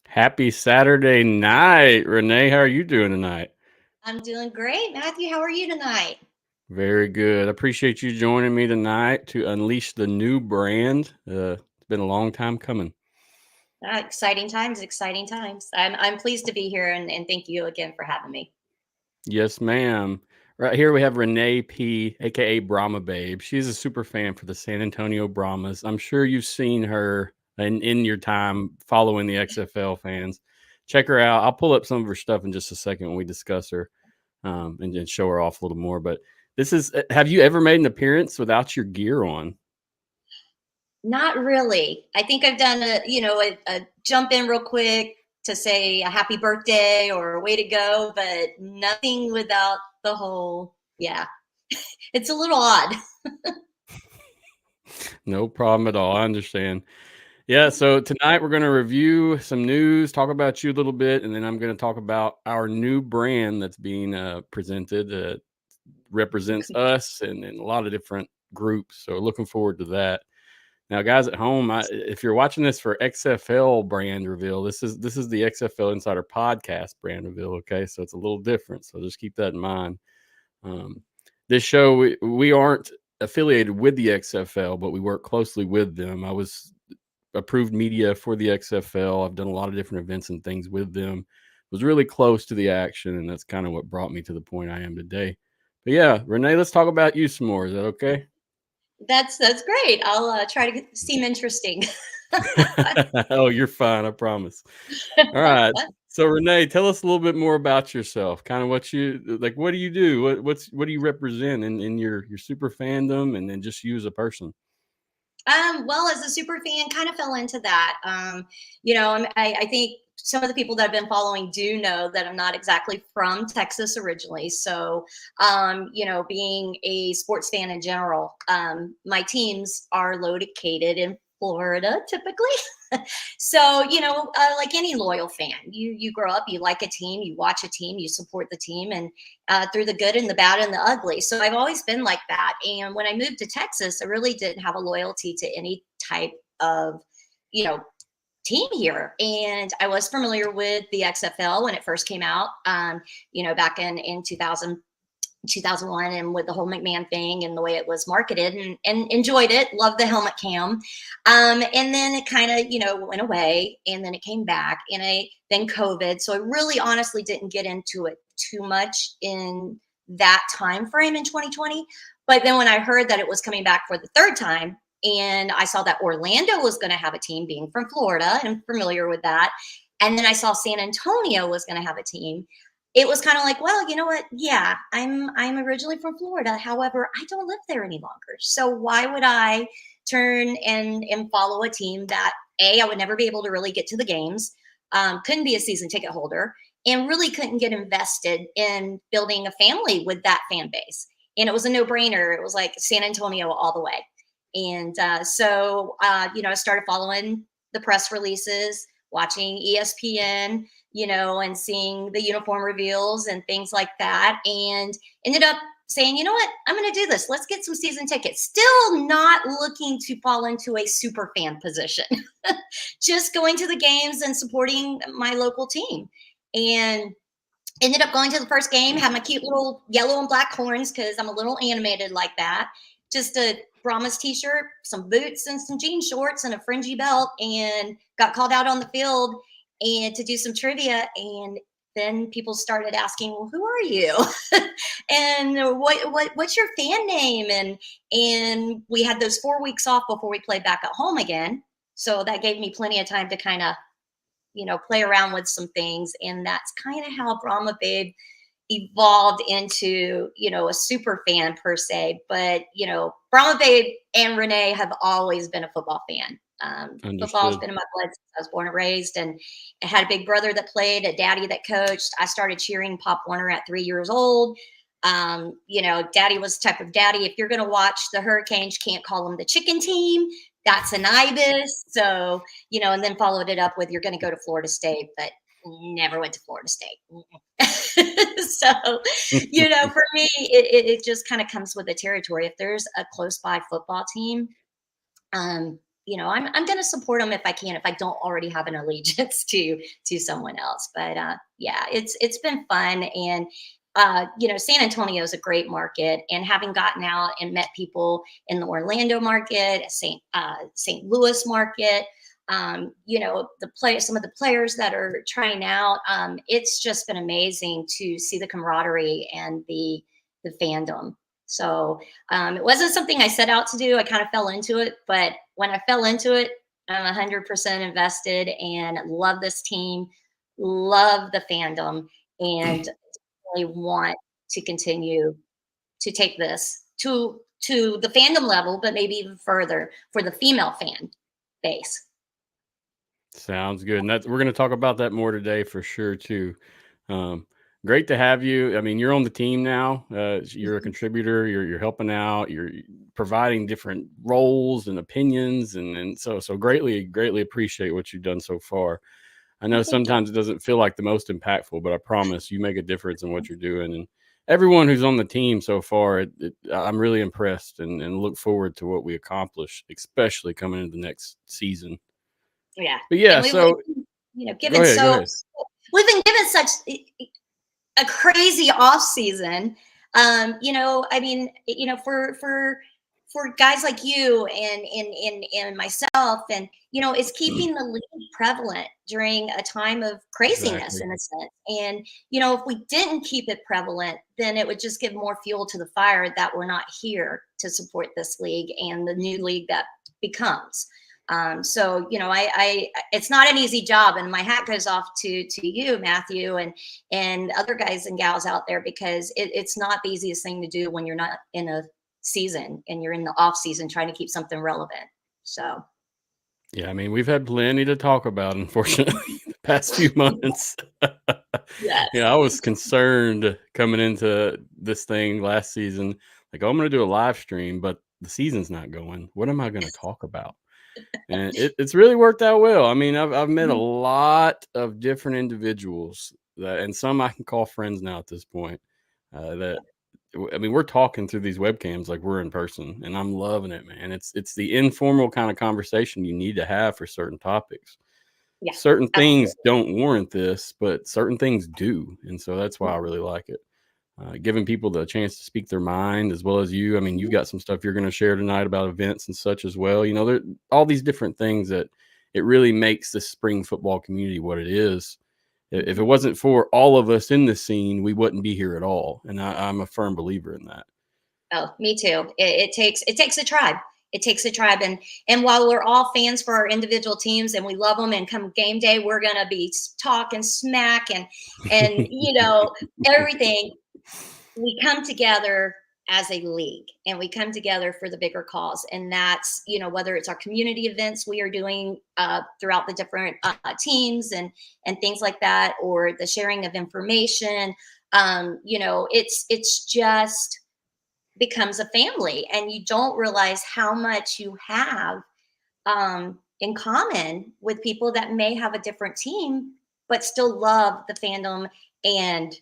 Happy Saturday night, Renay. How are you doing tonight? I'm doing great, Matthew. How are you tonight? Very good. I appreciate you joining me tonight to unleash the new brand. It's been a long time coming. Exciting times, exciting times. I'm pleased to be here, and thank you again for having me. Yes, ma'am. Right here we have Renay P, aka Brahma Babe. She's a super fan for the San Antonio Brahmas. I'm sure you've seen her in your time following the XFL fans. Check her out. I'll pull up some of her stuff in just a second when we discuss her and then show her off a little more. But this is, have you ever made an appearance without your gear on? Not really. I think I've done a jump in real quick to say a happy birthday or a way to go, but nothing without the whole, yeah. It's a little odd. No problem at all. I understand. Yeah, so tonight we're going to review some news, talk about you a little bit, and then I'm going to talk about our new brand that's being presented that represents us and a lot of different groups. So looking forward to that. Now, guys at home, if you're watching this for XFL brand reveal, this is the XFL Insider Podcast brand reveal. Okay, so it's a little different. So just keep that in mind. This show, we aren't affiliated with the XFL, but we work closely with them. I was approved media for the XFL. I've done a lot of different events and things with them. Was really close to the action, and that's kind of what brought me to the point I am today. But yeah, Renay, let's talk about you some more. Is that okay? That's great. I'll try to seem interesting. Oh, you're fine. I promise. All right. So Renay, tell us a little bit more about yourself. Kind of what you like. What do you do? What do you represent in your super fandom, and then just you as a person? Well, as a super fan, kind of fell into that. I think some of the people that have been following do know that I'm not exactly from Texas originally. So, being a sports fan in general, my teams are located in Florida typically. So, like any loyal fan, you grow up, you like a team, you watch a team, you support the team, and through the good and the bad and the ugly. So I've always been like that. And when I moved to Texas, I really didn't have a loyalty to any type of, team here. And I was familiar with the XFL when it first came out, back in 2001 and with the whole McMahon thing and the way it was marketed and enjoyed it, loved the helmet cam. And then it kind of, went away and then it came back and then COVID. So I really honestly didn't get into it too much in that time frame in 2020. But then when I heard that it was coming back for the third time and I saw that Orlando was going to have a team being from Florida and familiar with that. And then I saw San Antonio was going to have a team. It was kind of like, well, you know what? Yeah, I'm originally from Florida. However, I don't live there any longer. So why would I turn and follow a team that I would never be able to really get to the games, couldn't be a season ticket holder, and really couldn't get invested in building a family with that fan base. And it was a no-brainer. It was like San Antonio all the way. And I started following the press releases, watching ESPN, and seeing the uniform reveals and things like that. And ended up saying, you know what, I'm going to do this. Let's get some season tickets. Still not looking to fall into a super fan position, just going to the games and supporting my local team. And ended up going to the first game, had my cute little yellow and black horns because I'm a little animated like that. Just a Brahma's t-shirt, some boots and some jean shorts and a fringy belt, and got called out on the field and to do some trivia. And then people started asking, well, who are you? And what's your fan name? And we had those 4 weeks off before we played back at home again. So that gave me plenty of time to kind of, play around with some things. And that's kind of how Brahma Babe evolved into, a super fan per se. But, Brahma Babe and Renay have always been a football fan. Football's been in my blood since I was born and raised. And I had a big brother that played, a daddy that coached. I started cheering Pop Warner at 3 years old. Daddy was the type of daddy, if you're going to watch the Hurricanes, you can't call them the chicken team. That's an ibis. So, and then followed it up with, you're going to go to Florida State, but never went to Florida State. So, for me, it just kind of comes with the territory. If there's a close by football team, I'm going to support them if I can, if I don't already have an allegiance to someone else. But it's been fun. And San Antonio is a great market, and having gotten out and met people in the Orlando market, St. Louis market, some of the players that are trying out, it's just been amazing to see the camaraderie and the fandom. So it wasn't something I set out to do. I kind of fell into it, but when I fell into it, I'm 100% invested and love this team, love the fandom, and want to continue to take this to the fandom level, but maybe even further for the female fan base. Sounds good. And we're going to talk about that more today for sure too. Great to have you. I mean, you're on the team now. You're a contributor. You're helping out. You're providing different roles and opinions, and so greatly appreciate what you've done so far. I know sometimes it doesn't feel like the most impactful, but I promise you make a difference in what you're doing. And everyone who's on the team so far, I'm really impressed and look forward to what we accomplish, especially coming into the next season. Yeah. But yeah, so we've been given such a crazy off season. For guys like you and myself, and it's keeping the league prevalent during a time of craziness. Exactly. In a sense. And if we didn't keep it prevalent, then it would just give more fuel to the fire that we're not here to support this league and the new league that becomes. It's not an easy job, and my hat goes off to you, Matthew, and other guys and gals out there, because it's not the easiest thing to do when you're not in a season and you're in the off season trying to keep something relevant. So yeah, I mean, we've had plenty to talk about, unfortunately, the past few months. Yes. I was concerned coming into this thing last season, like, I'm going to do a live stream, but the season's not going. What am I going to talk about? And it's really worked out well. I mean, I've met a lot of different individuals and some I can call friends now at this point, we're talking through these webcams like we're in person, and I'm loving it, man. It's the informal kind of conversation you need to have for certain topics. Yeah, certain things don't warrant this, but certain things do. And so that's why I really like it. Giving people the chance to speak their mind, as well as you. I mean, you've got some stuff you're going to share tonight about events and such as well. There all these different things that it really makes the spring football community what it is. If it wasn't for all of us in the scene, we wouldn't be here at all. And I'm a firm believer in that. Oh, me too. It takes a tribe. It takes a tribe. And while we're all fans for our individual teams and we love them, and come game day, we're going to be talking smack and everything. We come together as a league, and we come together for the bigger cause. And that's, whether it's our community events we are doing throughout the different teams and things like that, or the sharing of information, it's just becomes a family, and you don't realize how much you have in common with people that may have a different team, but still love the fandom and,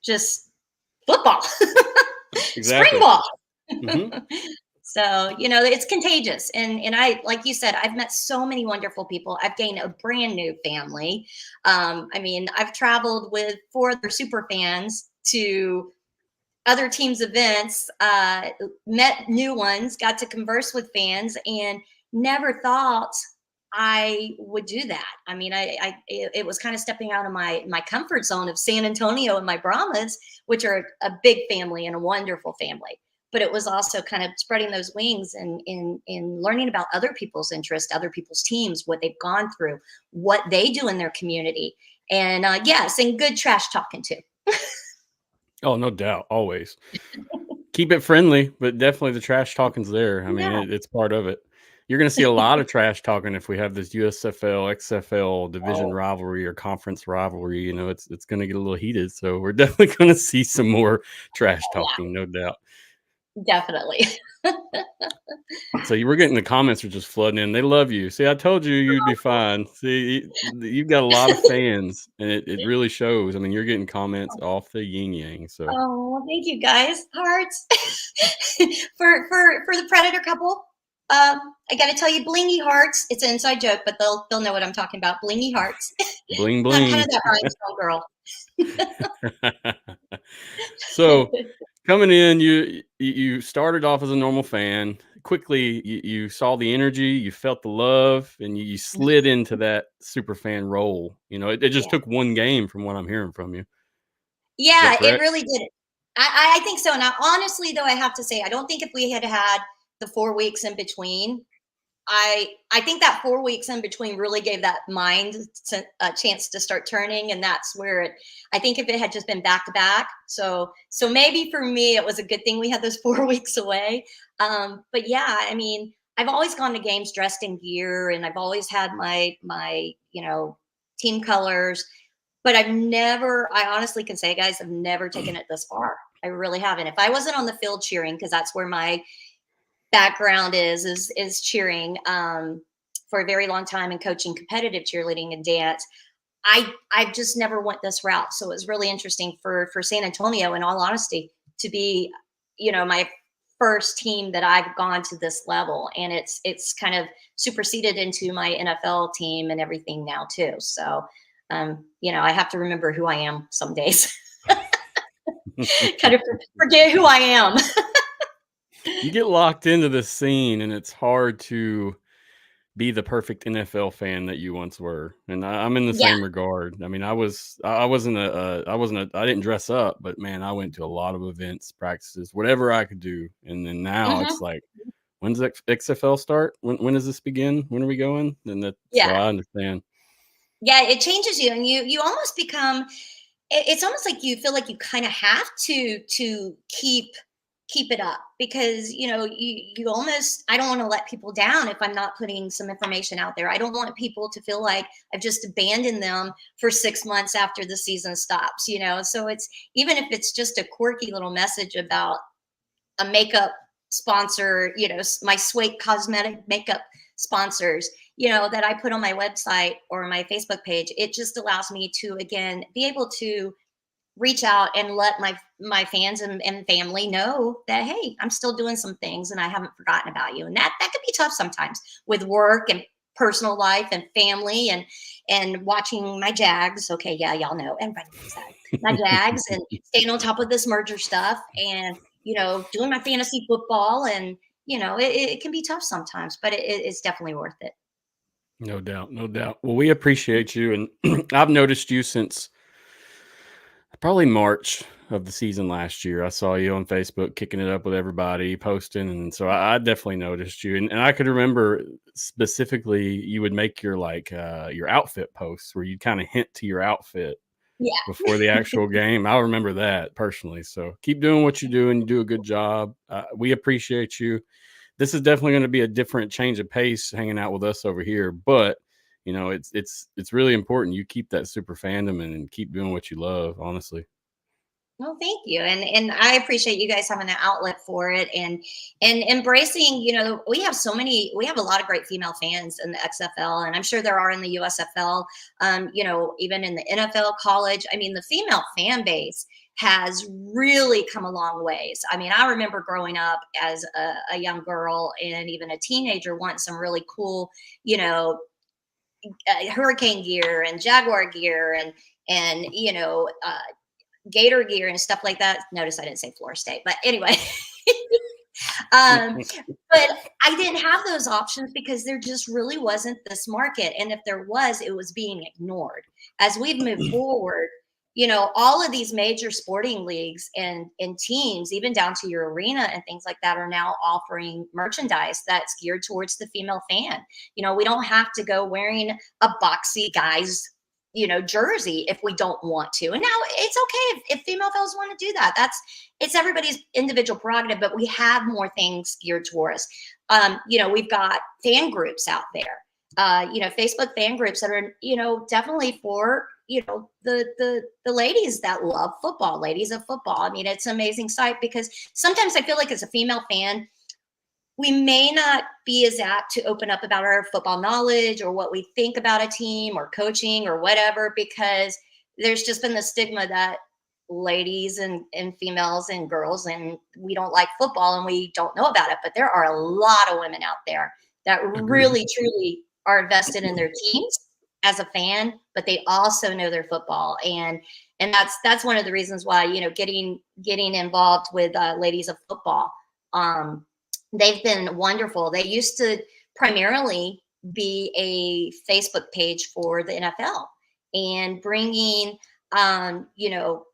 just football, spring Exactly. ball. Mm-hmm. So, it's contagious. And I, like you said, I've met so many wonderful people. I've gained a brand new family. I mean, I've traveled with 4 other super fans to other teams' events, met new ones, got to converse with fans, and never thought I would do that. I mean, it was kind of stepping out of my comfort zone of San Antonio and my Brahmas, which are a big family and a wonderful family. But it was also kind of spreading those wings and in learning about other people's interests, other people's teams, what they've gone through, what they do in their community, and yes, and good trash talking too. Oh, no doubt. Always keep it friendly, but definitely the trash talking's there. I mean, Yeah. it's part of it. You're going to see a lot of trash talking if we have this USFL, XFL division Oh, rivalry or conference rivalry. You know, it's going to get a little heated. So we're definitely going to see some more trash yeah, talking, no doubt. definitely. So you were getting the comments are just flooding in. They love you. See, I told you you'd be fine. See, you've got a lot of fans, and it really shows. I mean, you're getting comments off the yin yang. So Oh, thank you guys. Hearts. For the Predator couple. I gotta tell you, blingy hearts. It's an inside joke, but they'll know what I'm talking about. Blingy hearts. bling I'm kind bling. of that rhinestone girl. So coming in, you started off as a normal fan. Quickly, you saw the energy, you felt the love, and you slid into that super fan role. You know, it just Yeah. took one game from what I'm hearing from you. Is that Yeah, it correct? really did. I think so. Now, honestly, though, I have to say, I don't think if we had had the 4 weeks in between, I think that 4 weeks in between really gave that mind a chance to start turning, and that's where I think if it had just been back to back, so maybe for me it was a good thing we had those 4 weeks away. But yeah, I mean, I've always gone to games dressed in gear, and I've always had my team colors, but I honestly can say, guys, I've never taken it this far. I really haven't. If I wasn't on the field cheering, because that's where my background is cheering, for a very long time and coaching competitive cheerleading and dance. I just never went this route, so it was really interesting for San Antonio, in all honesty, to be my first team that I've gone to this level, and it's kind of superseded into my NFL team and everything now too. So I have to remember who I am some days. Kind of forget who I am. You get locked into this scene, and it's hard to be the perfect NFL fan that you once were. And I'm in the Yeah. same regard. I mean, I didn't dress up, but man, I went to a lot of events, practices, whatever I could do. And then now Hmm. it's like, when's the XFL start? When does this begin? When are we going? And so Yeah. I understand. Yeah, it changes you, and you almost become, it's almost like you feel like you kind of have to keep it up, because you almost, I don't want to let people down if I'm not putting some information out there. I don't want people to feel like I've just abandoned them for 6 months after the season stops, so it's, even if it's just a quirky little message about a makeup sponsor, my Swake cosmetic makeup sponsors, that I put on my website or my Facebook page. It just allows me to, again, be able to reach out and let my fans and family know that, hey, I'm still doing some things and I haven't forgotten about you. And that could be tough sometimes with work and personal life and family and watching my Jags. Okay, yeah, y'all know, everybody knows that. My Jags, and staying on top of this merger stuff, and doing my fantasy football, and it can be tough sometimes, but it's definitely worth it. No doubt. No doubt. Well, we appreciate you. And I've noticed you since probably March of the season last year. I saw you on Facebook kicking it up with everybody, posting, and so I definitely noticed you. And I could remember specifically you would make your your outfit posts where you kind of hint to your outfit Yeah. before the actual game. I remember that personally. So keep doing what you're doing. You do a good job. We appreciate you. This is definitely going to be a different change of pace hanging out with us over here, but it's really important you keep that super fandom and keep doing what you love, honestly. Well, thank you, and I appreciate you guys having an outlet for it, and embracing. We have a lot of great female fans in the XFL, and I'm sure there are in the USFL. Even in the NFL, college. I mean, the female fan base has really come a long ways. I mean, I remember growing up as a young girl and even a teenager wanting some really cool, you know, hurricane gear and Jaguar gear and Gator gear and stuff like that. Notice I didn't say Florida State, but anyway. But I didn't have those options because there just really wasn't this market. And if there was, it was being ignored. As we've moved forward, you know, all of these major sporting leagues and teams, even down to your arena and things like that, are now offering merchandise that's geared towards the female fan. You know, we don't have to go wearing a boxy guy's, you know, jersey if we don't want to. And now it's okay if female fellas want to do that. It's everybody's individual prerogative, but we have more things geared towards us. You know, we've got fan groups out there, you know, Facebook fan groups that are, you know, definitely for, you know, the ladies that love football, ladies of football. I mean, it's an amazing site because sometimes I feel like as a female fan, we may not be as apt to open up about our football knowledge or what we think about a team or coaching or whatever, because there's just been the stigma that ladies and females and girls and we don't like football and we don't know about it. But there are a lot of women out there that really, truly are invested in their teams as a fan, but they also know their football. And that's one of the reasons why, you know, getting involved with ladies of football, they've been wonderful. They used to primarily be a Facebook page for the NFL and bringing, you know,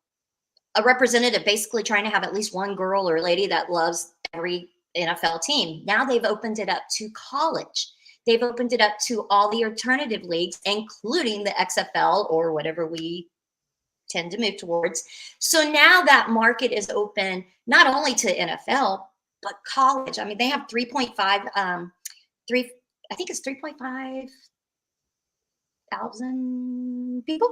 a representative, basically trying to have at least one girl or lady that loves every NFL team. Now they've opened it up to college. They've opened it up to all the alternative leagues, including the XFL or whatever we tend to move towards. So now that market is open not only to NFL, but college. I mean, they have 3.5, I think it's 3.5 thousand people.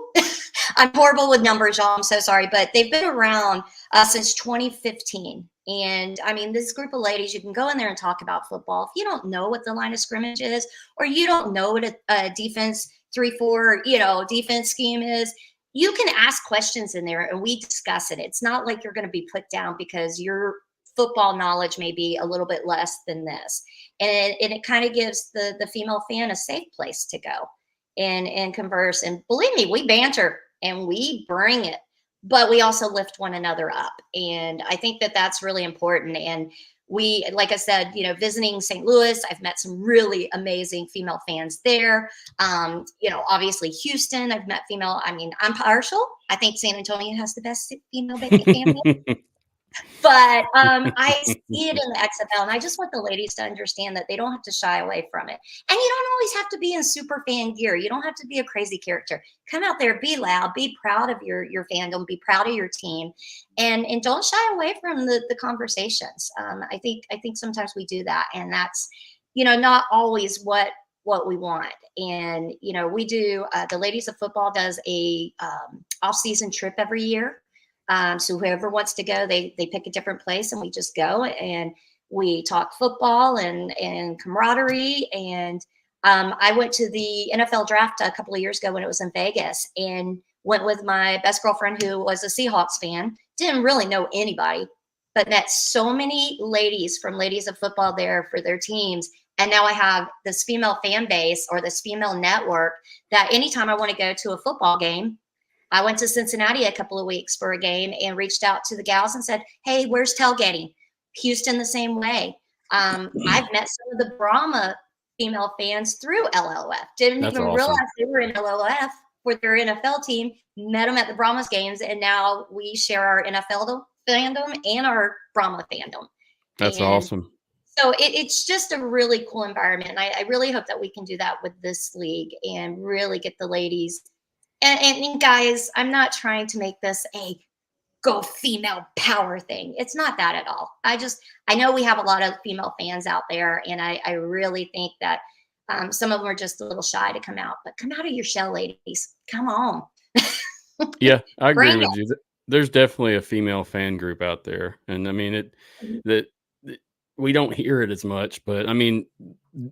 I'm horrible with numbers, y'all. I'm so sorry, but they've been around since 2015. And I mean, this group of ladies, you can go in there and talk about football. If you don't know what the line of scrimmage is, or you don't know what a defense 3-4, you know, defense scheme is, you can ask questions in there and we discuss it. It's not like you're going to be put down because your football knowledge may be a little bit less than this. And it kind of gives the female fan a safe place to go and converse. And believe me, we banter and we bring it, but we also lift one another up. And I think that that's really important. And we, like I said, you know, visiting St. Louis, I've met some really amazing female fans there. You know, obviously Houston, I've met female. I mean, I'm partial. I think San Antonio has the best female fan. But I see it in the XFL, and I just want the ladies to understand that they don't have to shy away from it. And you don't always have to be in super fan gear. You don't have to be a crazy character. Come out there, be loud, be proud of your fandom, be proud of your team, and don't shy away from the conversations. I think sometimes we do that, and that's, you know, not always what we want. And you know, we do. The Ladies of Football does a off-season trip every year. So whoever wants to go, they pick a different place and we just go and we talk football and camaraderie. And I went to the NFL draft a couple of years ago when it was in Vegas and went with my best girlfriend who was a Seahawks fan. Didn't really know anybody, but met so many ladies from Ladies of Football there for their teams. And now I have this female fan base or this female network that anytime I want to go to a football game, I went to Cincinnati a couple of weeks for a game and reached out to the gals and said, hey, where's tailgating? Houston the same way. I've met some of the Brahma female fans through LLF. Didn't That's even awesome. Realize they were in LLF for their NFL team. Met them at the Brahma's games, and now we share our NFL fandom and our Brahma fandom. That's awesome. So it's just a really cool environment. And I really hope that we can do that with this league and really get the ladies. And guys, I'm not trying to make this a go female power thing. It's not that at all. I know we have a lot of female fans out there, and I really think that some of them are just a little shy to come out. But come out of your shell, ladies. Come on. Yeah, I agree with you. There's definitely a female fan group out there, and I mean that we don't hear it as much. But I mean,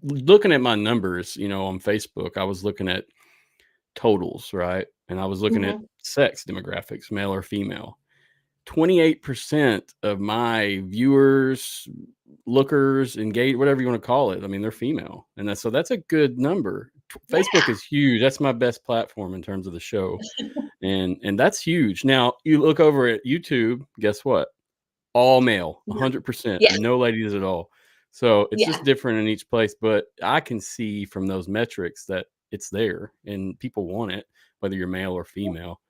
looking at my numbers, you know, on Facebook, I was looking at totals, right? And I was looking at sex demographics, male or female. 28% of my viewers, lookers, engaged, whatever you want to call it. I mean, they're female. And that's a good number. Facebook is huge. That's my best platform in terms of the show. And that's huge. Now you look over at YouTube, guess what? All male, 100%, no ladies at all. So it's just different in each place, but I can see from those metrics that it's there and people want it, whether you're male or female.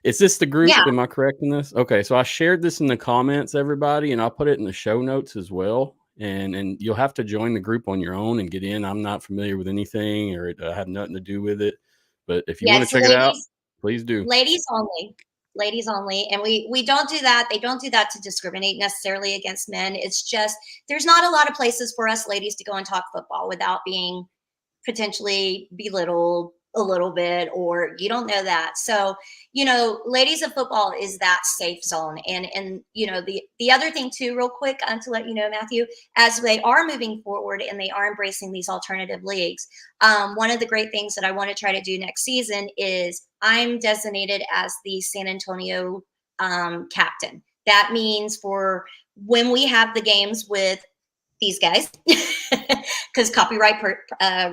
Is this the group? Yeah. Am I correct in this? Okay. So I shared this in the comments, everybody, and I'll put it in the show notes as well. And you'll have to join the group on your own and get in. I'm not familiar with anything, or I have nothing to do with it. But if you want to check it out, please do. Ladies only. And we don't do that. They don't do that to discriminate necessarily against men. It's just, there's not a lot of places for us ladies to go and talk football without being potentially belittled a little bit, or you don't know that. So, Ladies of Football is that safe zone. And the other thing too, real quick, to let you know, Matthew, as they are moving forward and they are embracing these alternative leagues, one of the great things that I want to try to do next season is I'm designated as the San Antonio captain. That means for when we have the games with these guys, because copyright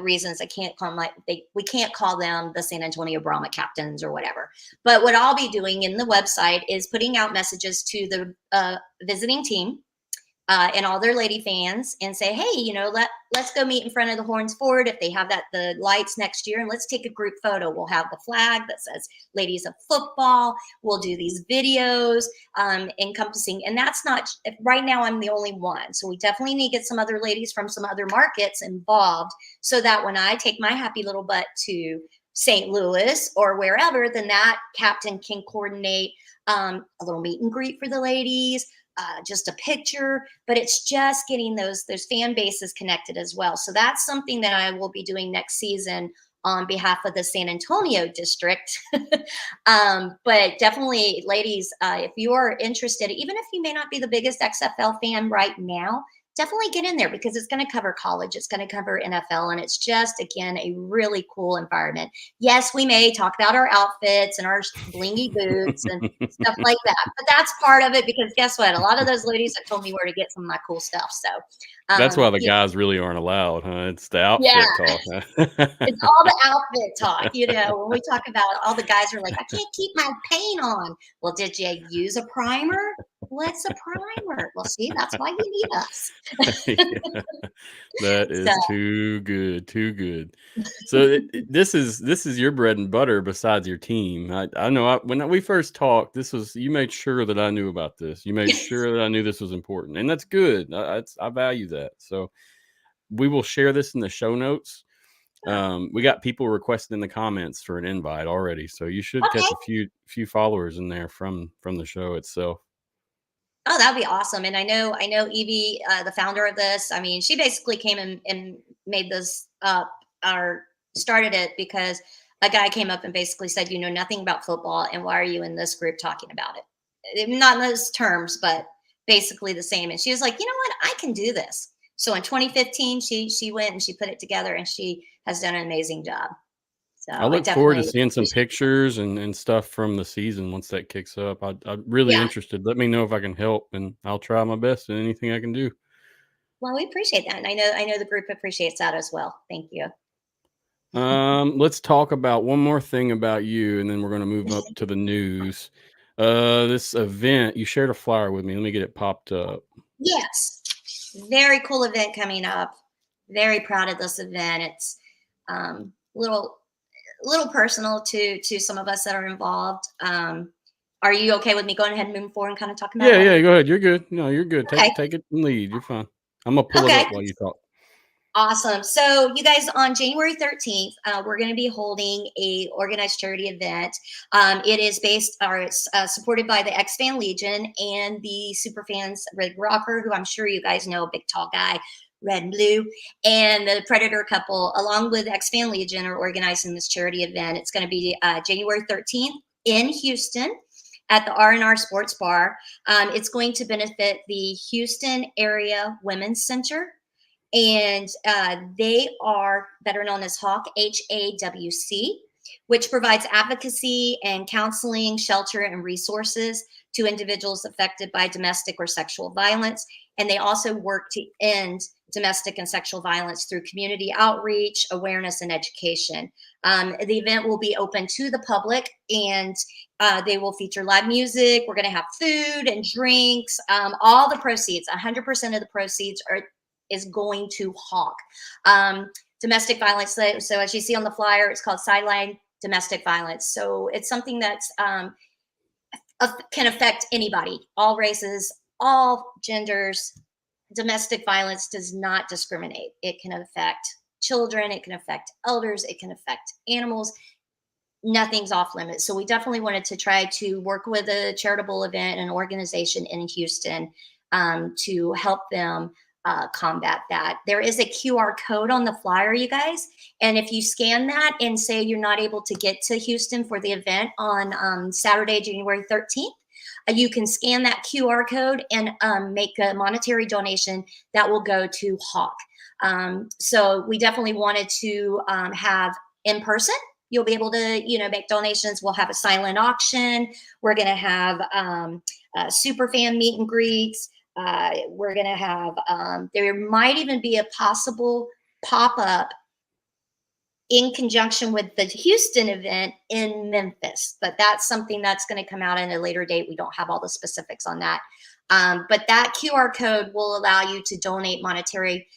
reasons, I can't call them we can't call them the San Antonio Brahma captains or whatever. But what I'll be doing in the website is putting out messages to the visiting team and all their lady fans and say, hey, let's go meet in front of the Horns Ford if they have the lights next year, and let's take a group photo. We'll have the flag that says Ladies of Football. We'll do these videos encompassing, and that's not right now. I'm the only one, so we definitely need to get some other ladies from some other markets involved, so that when I take my happy little butt to St. Louis or wherever, then that captain can coordinate a little meet and greet for the ladies. Just a picture, but it's just getting those fan bases connected as well. So that's something that I will be doing next season on behalf of the San Antonio district. But definitely, ladies, if you are interested, even if you may not be the biggest XFL fan right now, definitely get in there, because it's going to cover college, it's going to cover NFL, and it's just, again, a really cool environment. Yes, we may talk about our outfits and our blingy boots and stuff like that, but that's part of it, because guess what? A lot of those ladies have told me where to get some of my cool stuff. So that's why the guys really aren't allowed, huh? It's the outfit talk. Huh? It's all the outfit talk. When we talk about it, all the guys are like, I can't keep my paint on. Well, did you use a primer? What's a primer? Well, see, that's why you need us. That is too good. So this is your bread and butter besides your team. I know when we first talked, you made sure that I knew about this. You made sure that I knew this was important, and that's good. I value that. So we will share this in the show notes. We got people requesting in the comments for an invite already, so you should catch a few followers in there from the show itself. Oh, that'd be awesome. And I know Evie, the founder of this, I mean, she basically came and made this up or started it because a guy came up and basically said, you know nothing about football, and why are you in this group talking about it? Not in those terms, but basically the same. And she was like, you know what? I can do this. So in 2015, she went and she put it together, and she has done an amazing job. So I look forward to seeing some pictures and stuff from the season once that kicks up. I'm really interested. Let me know if I can help, and I'll try my best in anything I can do. Well, we appreciate that, and I know the group appreciates that as well. Thank you. Let's talk about one more thing about you, and then we're going to move up to the news. This event, you shared a flyer with me. Let me get it popped up. Yes, very cool event coming up. Very proud of this event. It's little personal to some of us that are involved. Are you okay with me going ahead and moving forward and kind of talking about it? Yeah, go ahead. You're good. No, you're good. Take it and lead. You're fine. I'm going to pull it up while you talk. Awesome. So you guys, on January 13th, we're going to be holding a organized charity event. It is it's supported by the XFan Legion and the Superfans Red Rocker, who I'm sure you guys know, big tall guy, red and blue, and the Predator couple, along with XFan Legion, are organizing this charity event. It's going to be January 13th in Houston at the R&R Sports Bar. It's going to benefit the Houston Area Women's Center, and they are better known as HAWC, HAWC, which provides advocacy and counseling, shelter, and resources to individuals affected by domestic or sexual violence. And they also work to end domestic and sexual violence through community outreach, awareness, and education. The event will be open to the public, and they will feature live music. We're going to have food and drinks. All the proceeds, 100% of the proceeds is going to Hawk. Domestic violence. So as you see on the flyer, it's called Sideline Domestic Violence. So it's something that's can affect anybody, all races, all genders. Domestic violence does not discriminate. It can affect children, it can affect elders, it can affect animals. Nothing's off limits. So we definitely wanted to try to work with a charitable event and organization in Houston to help them combat that. There is a QR code on the flyer, you guys. And if you scan that and say you're not able to get to Houston for the event on Saturday, January 13th, you can scan that QR code and make a monetary donation that will go to Hawk. So we definitely wanted to have in person. You'll be able to, make donations. We'll have a silent auction. We're going to have super fan meet and greets. We're going to have, there might even be a possible pop-up in conjunction with the Houston event in Memphis, but that's something that's going to come out in a later date. We don't have all the specifics on that. But that QR code will allow you to donate monetary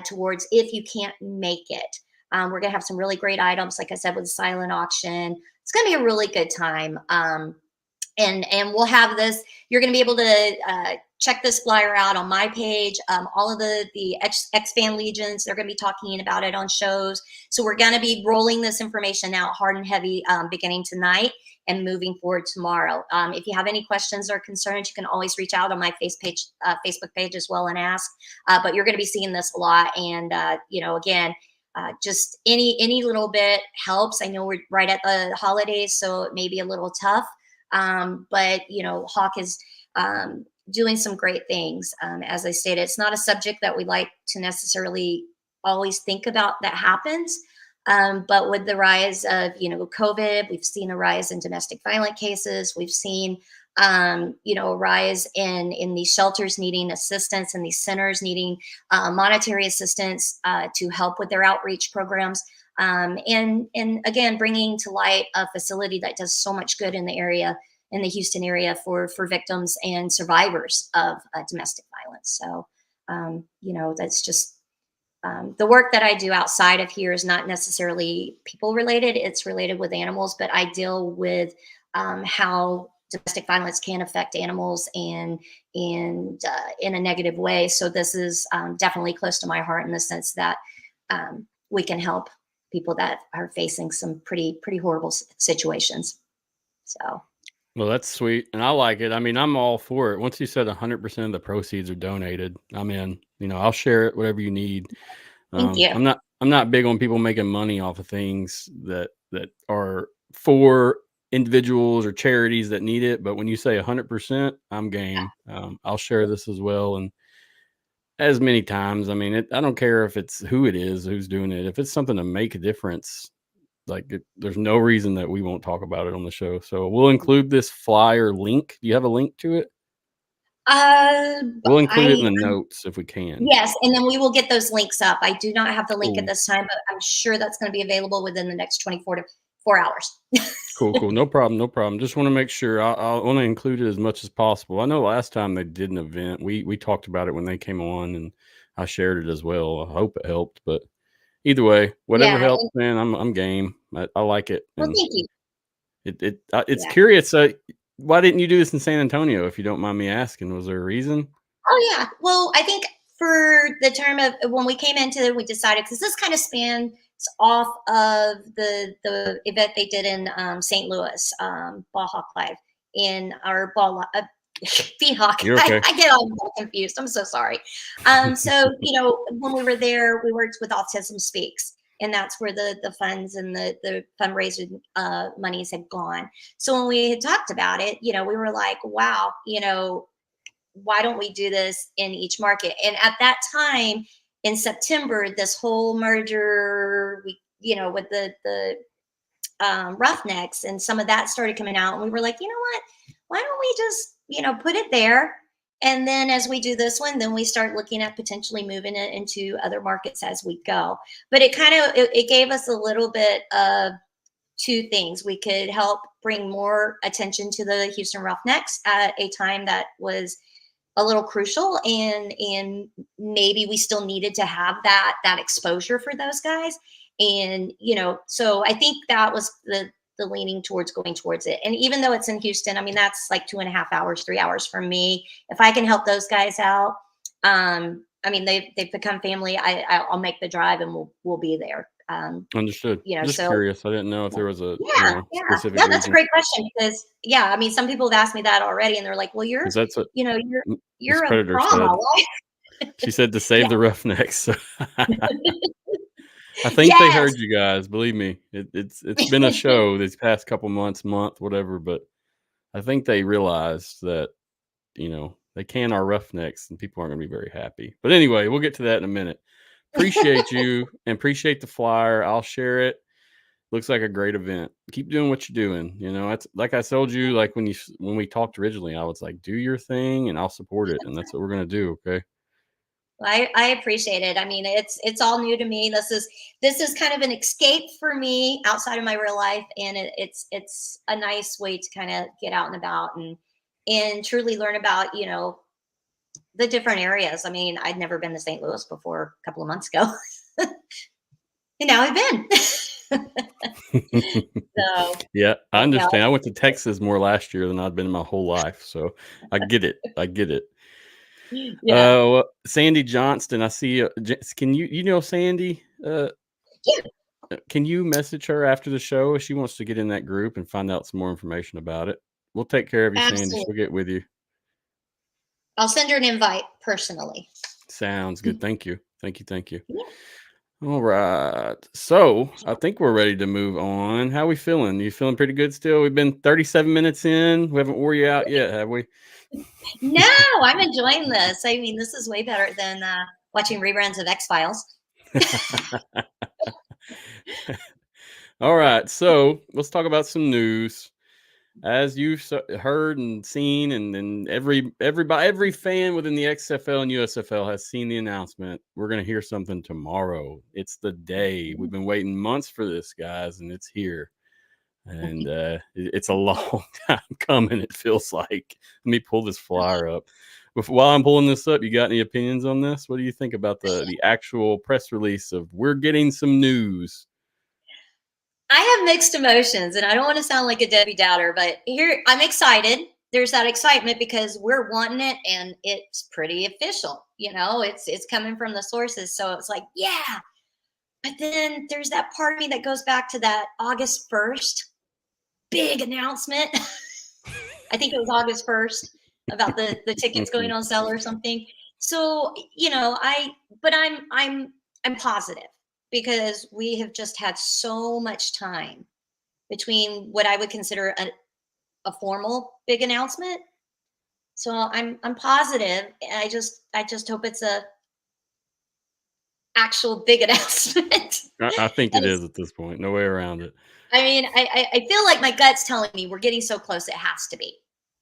towards if you can't make it. We're going to have some really great items, like I said, with the silent auction. It's going to be a really good time. And we'll have this, you're going to be able to check this flyer out on my page. All of the X-Fan Legions, they're going to be talking about it on shows. So we're going to be rolling this information out hard and heavy beginning tonight and moving forward tomorrow. If you have any questions or concerns, you can always reach out on my Facebook page as well and ask. But you're going to be seeing this a lot. And, again, just any little bit helps. I know we're right at the holidays, so it may be a little tough. But Hawk is doing some great things. As I stated, it's not a subject that we like to necessarily always think about that happens. But with the rise of, COVID, we've seen a rise in domestic violent cases. We've seen, a rise in these shelters needing assistance and these centers needing monetary assistance to help with their outreach programs. And again, bringing to light a facility that does so much good in the area, in the Houston area for victims and survivors of domestic violence. So, that's just the work that I do outside of here is not necessarily people related. It's related with animals, but I deal with how domestic violence can affect animals and in a negative way. So this is definitely close to my heart in the sense that we can help people that are facing some pretty horrible situations. So. Well, that's sweet. And I like it. I mean, I'm all for it. Once you said 100% of the proceeds are donated, I'm in, I'll share it, whatever you need. Thank you. I'm not big on people making money off of things that are for individuals or charities that need it. But when you say 100%, I'm game. I'll share this as well. And as many times, I mean, I don't care if it's who it is, who's doing it. If it's something to make a difference, there's no reason that we won't talk about it on the show. So we'll include this flyer link. Do you have a link to it? We'll include it in the notes if we can. Yes, and then we will get those links up. I do not have the link at this time, but I'm sure that's going to be available within the next 24 to 4 hours. Cool. No problem. Just want to make sure I want to include it as much as possible. I know last time they did an event, we talked about it when they came on, and I shared it as well. I hope it helped, but either way, whatever helps, man. I'm game. I like it. Well, thank you. It's curious. Why didn't you do this in San Antonio? If you don't mind me asking, was there a reason? Oh yeah. Well, I think for the term of when we came into it, we decided because this kind of spans off of the event they did in St. Louis, Ball Hawk Live in our ball. Hawk. Okay. I get all confused. I'm so sorry. So, when we were there, we worked with Autism Speaks, and that's where the funds and the fundraising monies had gone. So when we had talked about it, we were like, wow, why don't we do this in each market? And at that time in September, this whole merger, with the Roughnecks and some of that started coming out. And we were like, you know what? Why don't we just, put it there. And then as we do this one, then we start looking at potentially moving it into other markets as we go. But it gave us a little bit of two things. We could help bring more attention to the Houston Roughnecks at a time that was a little crucial, and maybe we still needed to have that exposure for those guys. And so I think that was the leaning towards going towards it. And even though it's in Houston, I mean, that's like 2.5 hours, 3 hours from me. If I can help those guys out, I mean, they've become family. I'll make the drive and we'll be there. Understood. Just So curious. I didn't know if there was a specific that's a reason. great question, because I mean, some people have asked me that already, and they're like, well, you're 'Cause that's what you're this a Predator Brahma. said. She said to save the Roughnecks. So I think they Yes. heard you guys. Believe me, it's been a show these past couple month, whatever. But I think they realized that they can our Roughnecks, and people aren't going to be very happy. But anyway, we'll get to that in a minute. Appreciate you and appreciate the flyer. I'll share it. Looks like a great event. Keep doing what you're doing. It's like I told you, like when we talked originally, I was like, do your thing and I'll support it. And that's what we're going to do. Okay. I appreciate it. I mean, it's all new to me. This is kind of an escape for me outside of my real life, and it's a nice way to kind of get out and about and truly learn about the different areas. I mean, I'd never been to St. Louis before a couple of months ago, and now I've been. So yeah, I understand. I went to Texas more last year than I'd been in my whole life, so I get it. Yeah. Well, Sandy Johnston, I see. Can you Sandy? Yeah. Can you message her after the show if she wants to get in that group and find out some more information about it? We'll take care of you, Sandy. Absolutely. She'll get with you. I'll send her an invite personally. Sounds good. Thank you. Yeah. All right. So I think we're ready to move on. How we feeling? You feeling pretty good still? We've been 37 minutes in. We haven't wore you out yet, have we? No, I'm enjoying this. I mean, this is way better than watching rebrands of X-Files. All right. So let's talk about some news. As you've heard and seen, and every fan within the XFL and USFL has seen the announcement, we're going to hear something tomorrow. It's the day. We've been waiting months for this, guys, and it's here. And it's a long time coming, it feels like. Let me pull this flyer up. While I'm pulling this up, you got any opinions on this? What do you think about the actual press release of we're getting some news? I have mixed emotions, and I don't want to sound like a Debbie Downer, but here I'm excited. There's that excitement because we're wanting it, and it's pretty official. It's coming from the sources, so it's like, yeah. But then there's that part of me that goes back to that August 1st big announcement. I think it was August 1st about the tickets going on sale or something. So but I'm positive, because we have just had so much time between what I would consider a formal big announcement. So I'm positive. I just hope it's a actual big announcement. I think it is at this point. No way around it. I mean, I feel like my gut's telling me we're getting so close. It has to be.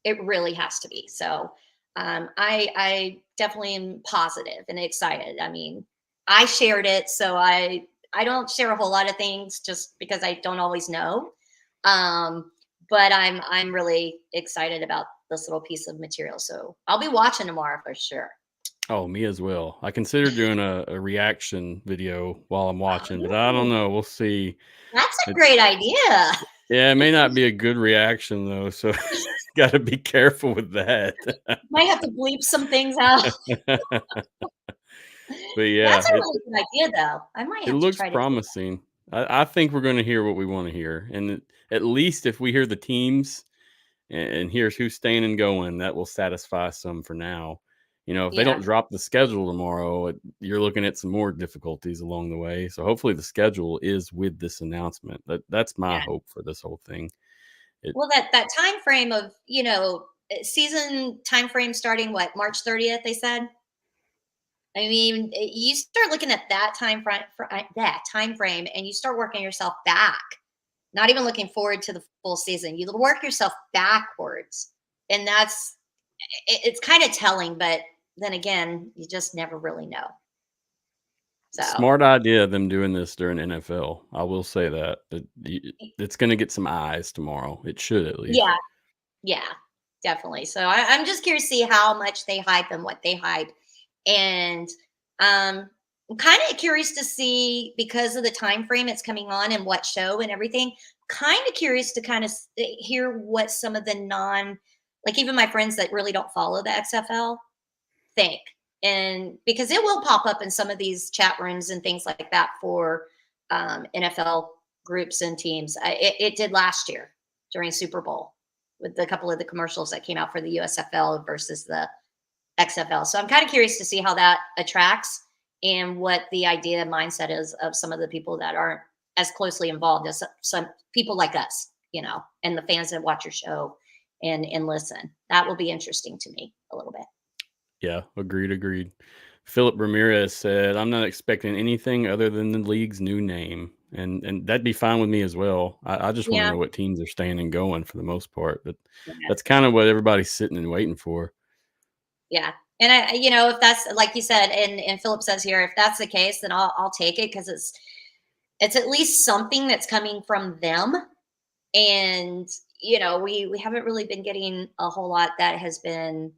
It really has to be. So I definitely am positive and excited. I mean, I shared it, so I don't share a whole lot of things just because I don't always know. But I'm really excited about this little piece of material. So I'll be watching tomorrow for sure. Oh, me as well. I considered doing a reaction video while I'm watching, but I don't know. We'll see. That's a great idea. Yeah, it may not be a good reaction though, so got to be careful with that. Might have to bleep some things out. But yeah, that's a really good idea, though. I might have it to looks try to promising. I think we're going to hear what we want to hear, and at least if we hear the teams and here's who's staying and going, that will satisfy some for now. If they don't drop the schedule tomorrow, you're looking at some more difficulties along the way. So hopefully the schedule is with this announcement. That's my hope for this whole thing. Well, that time frame of season time frame starting March 30th, they said. I mean, you start looking at that time frame, and you start working yourself back. Not even looking forward to the full season. You work yourself backwards, and that's it's kind of telling, but then again, you just never really know. So Smart idea them doing this during NFL. I will say that. It's going to get some eyes tomorrow. It should at least. yeah, yeah, definitely. So I'm just curious to see how much they hype and what they hype. And I'm kind of curious to see, because of the time frame it's coming on and what show and everything, kind of curious to kind of hear what some of the like even my friends that really don't follow the XFL think. And because it will pop up in some of these chat rooms and things like that for NFL groups and teams. It did last year during Super Bowl with a couple of the commercials that came out for the USFL versus the XFL. So I'm kind of curious to see how that attracts and what the idea and mindset is of some of the people that aren't as closely involved as some people like us, and the fans that watch your show and listen. That will be interesting to me a little bit. Yeah, agreed. Philip Ramirez said, "I'm not expecting anything other than the league's new name." And that'd be fine with me as well. I just want to Yeah. know what teams are staying and going for the most part. But Yeah. that's kind of what everybody's sitting and waiting for. Yeah. And if that's like you said, and Philip says here, if that's the case, then I'll take it, because it's at least something that's coming from them. And we haven't really been getting a whole lot that has been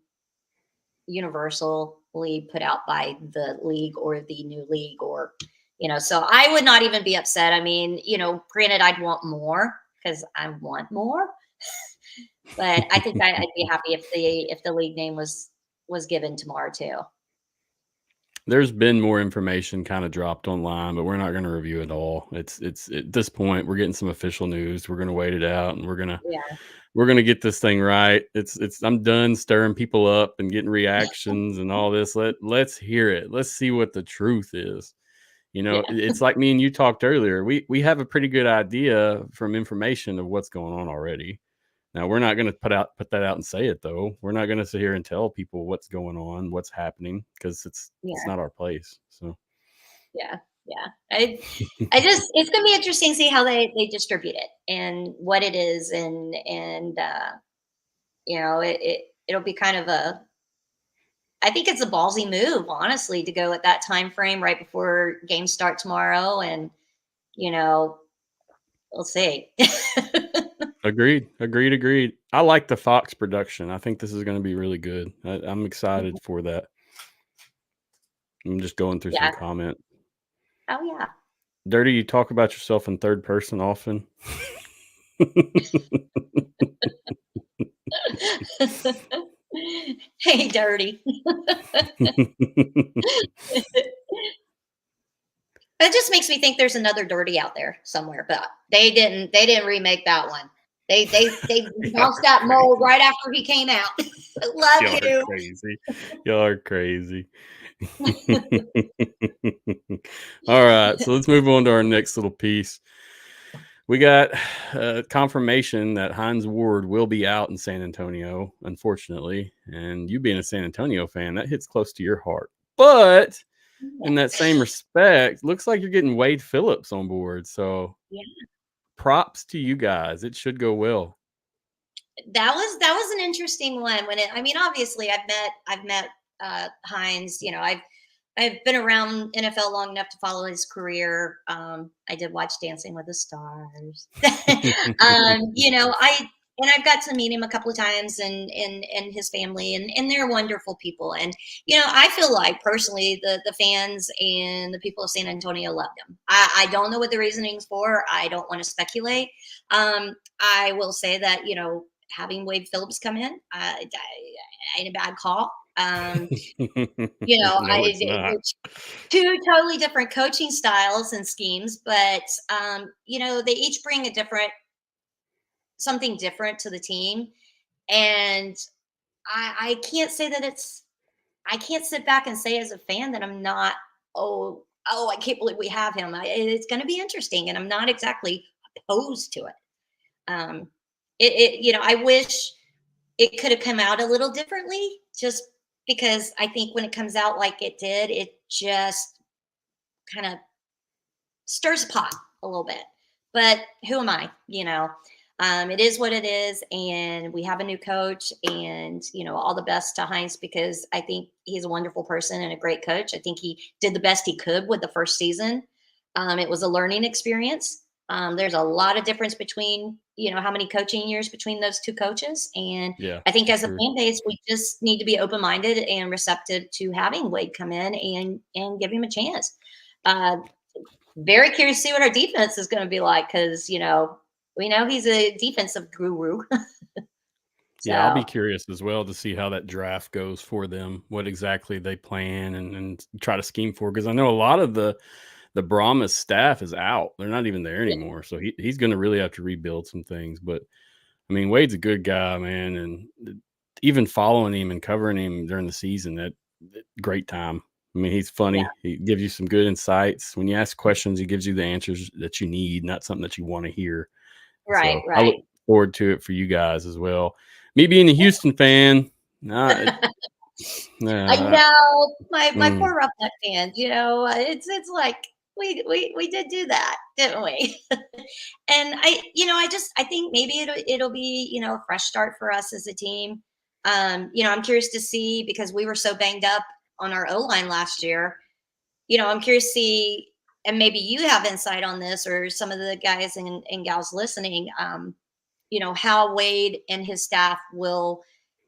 universally put out by the league or the new league, or so I would not even be upset. I mean, granted, I'd want more because I want more, but I think I'd be happy if the league name was given tomorrow too. There's been more information kind of dropped online, but we're not going to review it all. It's at this point we're getting some official news. We're going to wait it out, and we're going to get this thing right. I'm done stirring people up and getting reactions and all this. Let's hear it. Let's see what the truth is. Yeah. It's like me and you talked earlier. We have a pretty good idea from information of what's going on already. Now, we're not going to put that out and say it, though. We're not going to sit here and tell people what's going on, what's happening, because it's not our place. So Yeah. I just, it's gonna be interesting to see how they distribute it and what it is, and it'll be kind of I think it's a ballsy move, honestly, to go at that time frame right before games start tomorrow, and we'll see. agreed. I like the Fox production. I think this is going to be really good. I'm excited for that. I'm just going through some Yeah. comment. Oh yeah. Dirty, you talk about yourself in third person often. Hey, Dirty. It just makes me think there's another Dirty out there somewhere, but they didn't remake that one. They bounced that mold right after he came out. Love Y'all you. are crazy. Y'all are crazy. All right, so let's move on to our next little piece. We got confirmation that Hines Ward will be out in San Antonio, unfortunately. And you being a San Antonio fan, that hits close to your heart. But in that same respect, looks like you're getting Wade Phillips on board. So Yeah. props to you guys. It should go well. That was an interesting one. Obviously I've met Hines. I've been around NFL long enough to follow his career. I did watch Dancing with the Stars. I've got to meet him a couple of times, and his family, and they're wonderful people. And I feel like personally the fans and the people of San Antonio loved him. I don't know what the reasoning's for. I don't want to speculate. I will say that having Wade Phillips come in, ain't a bad call. No, it's not. Two totally different coaching styles and schemes, but they each bring something different to the team. And I can't say that I can't sit back and say as a fan that I'm not, oh, I can't believe we have him. It's going to be interesting, and I'm not exactly opposed to it. I wish it could have come out a little differently, just because I think when it comes out like it did, it just kind of stirs a pot a little bit. But who am I? It is what it is, and we have a new coach, and all the best to Hines, because I think he's a wonderful person and a great coach. I think he did the best he could with the first season. It was a learning experience. There's a lot of difference between how many coaching years between those two coaches, and Yeah, I think for as a sure. fan base, we just need to be open minded and receptive to having Wade come in and give him a chance. Uh, Very curious to see what our defense is going to be like, because we know he's a defensive guru. Yeah, I'll be So curious as well to see how that draft goes for them, what exactly they plan and try to scheme for. Because I know a lot of the Brahma staff is out; they're not even there yeah, anymore. So he's going to really have to rebuild some things. But I mean, Wade's a good guy, man, and even following him and covering him during the season, that great time. I mean, he's yeah, funny. He gives you some good insights. When you ask questions, he gives you the answers that you need, not something that you want to hear. right, So I look right. forward to it for you guys as well. Me being a Houston fan, nah, I nah, know, my mm, poor Roughneck fans. It's like we did do that, didn't we? And I think maybe it'll be a fresh start for us as a team. I'm curious to see, because we were so banged up on our O line last year. I'm curious to see, and maybe you have insight on this, or some of the guys and gals listening. How Wade and his staff will,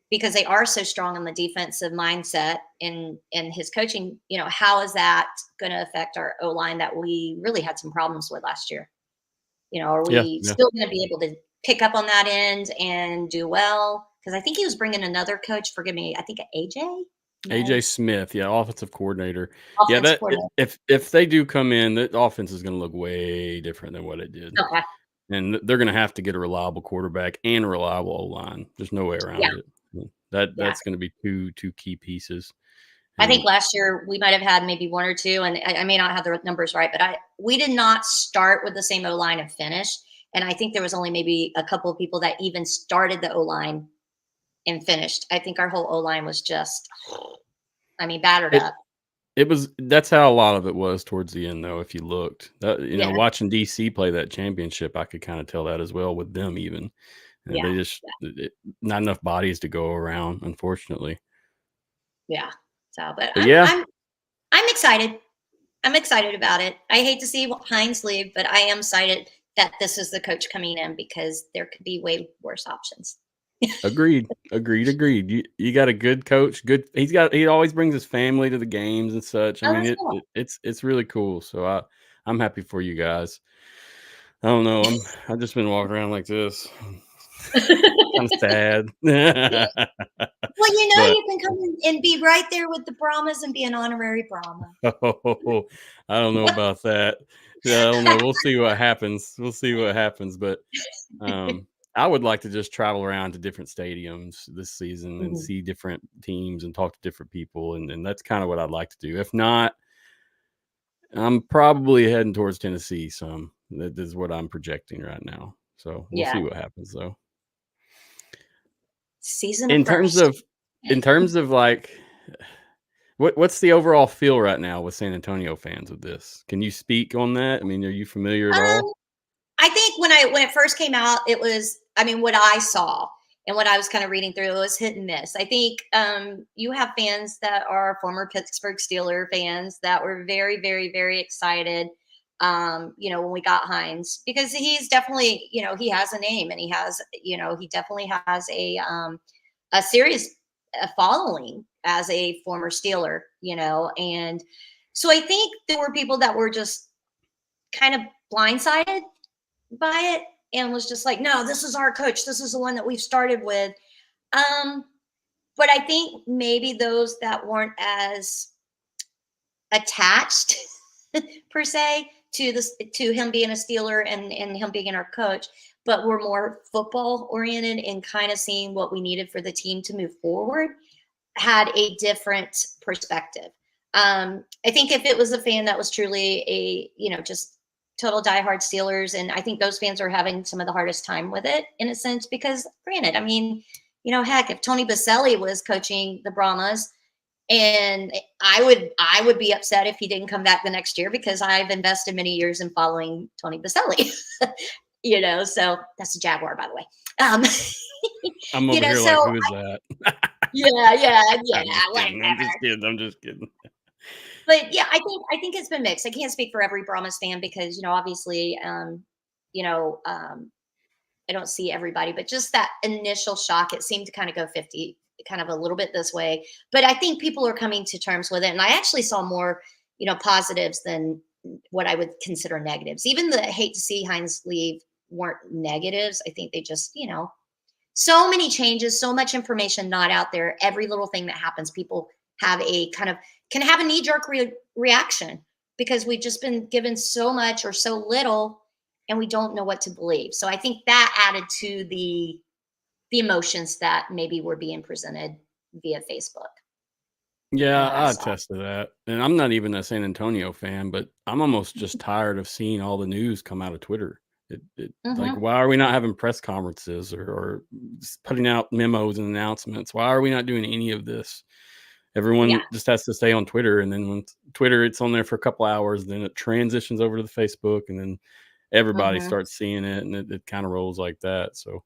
because they are so strong on the defensive mindset and his coaching. How is that going to affect our O line that we really had some problems with last year? Are yeah, we yeah. still going to be able to pick up on that end and do well? Because I think he was bringing another coach. Forgive me. I think AJ. AJ No, Smith, yeah, offensive coordinator. Yeah, offensive that coordinator. if they do come in, the offense is going to look way different than what it did, Okay. and they're going to have to get a reliable quarterback and a reliable O line. There's no way Yeah. around it. Yeah. That's going to be two key pieces, I think and last year we might have had maybe one or two, and I may not have the numbers right, but we did not start with the same O line and finish. And I think there was only maybe a couple of people that even started the O line and finished. I think our whole O line was just, battered it up. It was that's how a lot of it was towards the end, though, if you looked. Yeah, Watching DC play that championship, I could kinda tell that as well with them even. yeah, They just not enough bodies to go around, unfortunately. yeah. So, but But yeah, I'm excited. I'm excited about it. I hate to see Hines leave, but I am excited that this is the coach coming in, because there could be way worse options. agreed. You got a good coach, he always brings his family to the games and such. I Oh, mean, that's cool. it's really cool, so I'm happy for you guys. I don't know, I've just been walking around like this. Kinda sad. Well, But you can come in and be right there with the Brahmas and be an honorary Brahma. oh, I don't know about that. Yeah, I don't know. We'll see what happens. We'll see what happens. But um, I would like to just travel around to different stadiums this season and Mhm. see different teams and talk to different people. And that's kind of what I'd like to do. If not, I'm probably heading towards Tennessee some. That is what I'm projecting right now. So we'll Yeah, see what happens though. season of In terms first. of in terms of like what's the overall feel right now with San Antonio fans with this? Can you speak on that? I mean, are you familiar at Um, all? I think when it first came out, it was, what I saw and what I was kind of reading through, it was hit and miss. I think you have fans that are former Pittsburgh Steeler fans that were very, very, very excited. When we got Hines, because he's definitely, he has a name, and he definitely has a serious following as a former Steeler, and so I think there were people that were just kind of blindsided by it, and was just like, no, this is our coach, this is the one that we've started with. um but I think maybe those that weren't as attached per se to this, to him being a Steeler, and him being our coach, but were more football oriented and kind of seeing what we needed for the team to move forward, had a different perspective. I think if it was a fan that was truly just total diehard Steelers, and I think those fans are having some of the hardest time with it, in a sense, because granted, heck, if Tony Baselli was coaching the Brahmas, and I would be upset if he didn't come back the next year, because I've invested many years in following Tony Baselli. So that's a Jaguar, by the way. I'm over here like, who is that? Yeah, I'm just kidding. But yeah, I think it's been mixed. I can't speak for every Brahmas fan because obviously, I don't see everybody, but just that initial shock, it seemed to kind of go 50, kind of a little bit this way. But I think people are coming to terms with it. And I actually saw more, positives than what I would consider negatives. Even the hate to see Hines leave weren't negatives. I think they just, so many changes, so much information not out there. Every little thing that happens, people have a kind of can have a knee-jerk reaction because we've just been given so much or so little and we don't know what to believe. So I think that added to the emotions that maybe were being presented via Facebook. Yeah, I attest to that. And I'm not even a San Antonio fan, but I'm almost just tired of seeing all the news come out of Twitter. Like, why are we not having press conferences or putting out memos and announcements? Why are we not doing any of this? Everyone just has to stay on Twitter. And then when Twitter, it's on there for a couple hours, then it transitions over to the Facebook, and then everybody starts seeing it, and it kind of rolls like that. So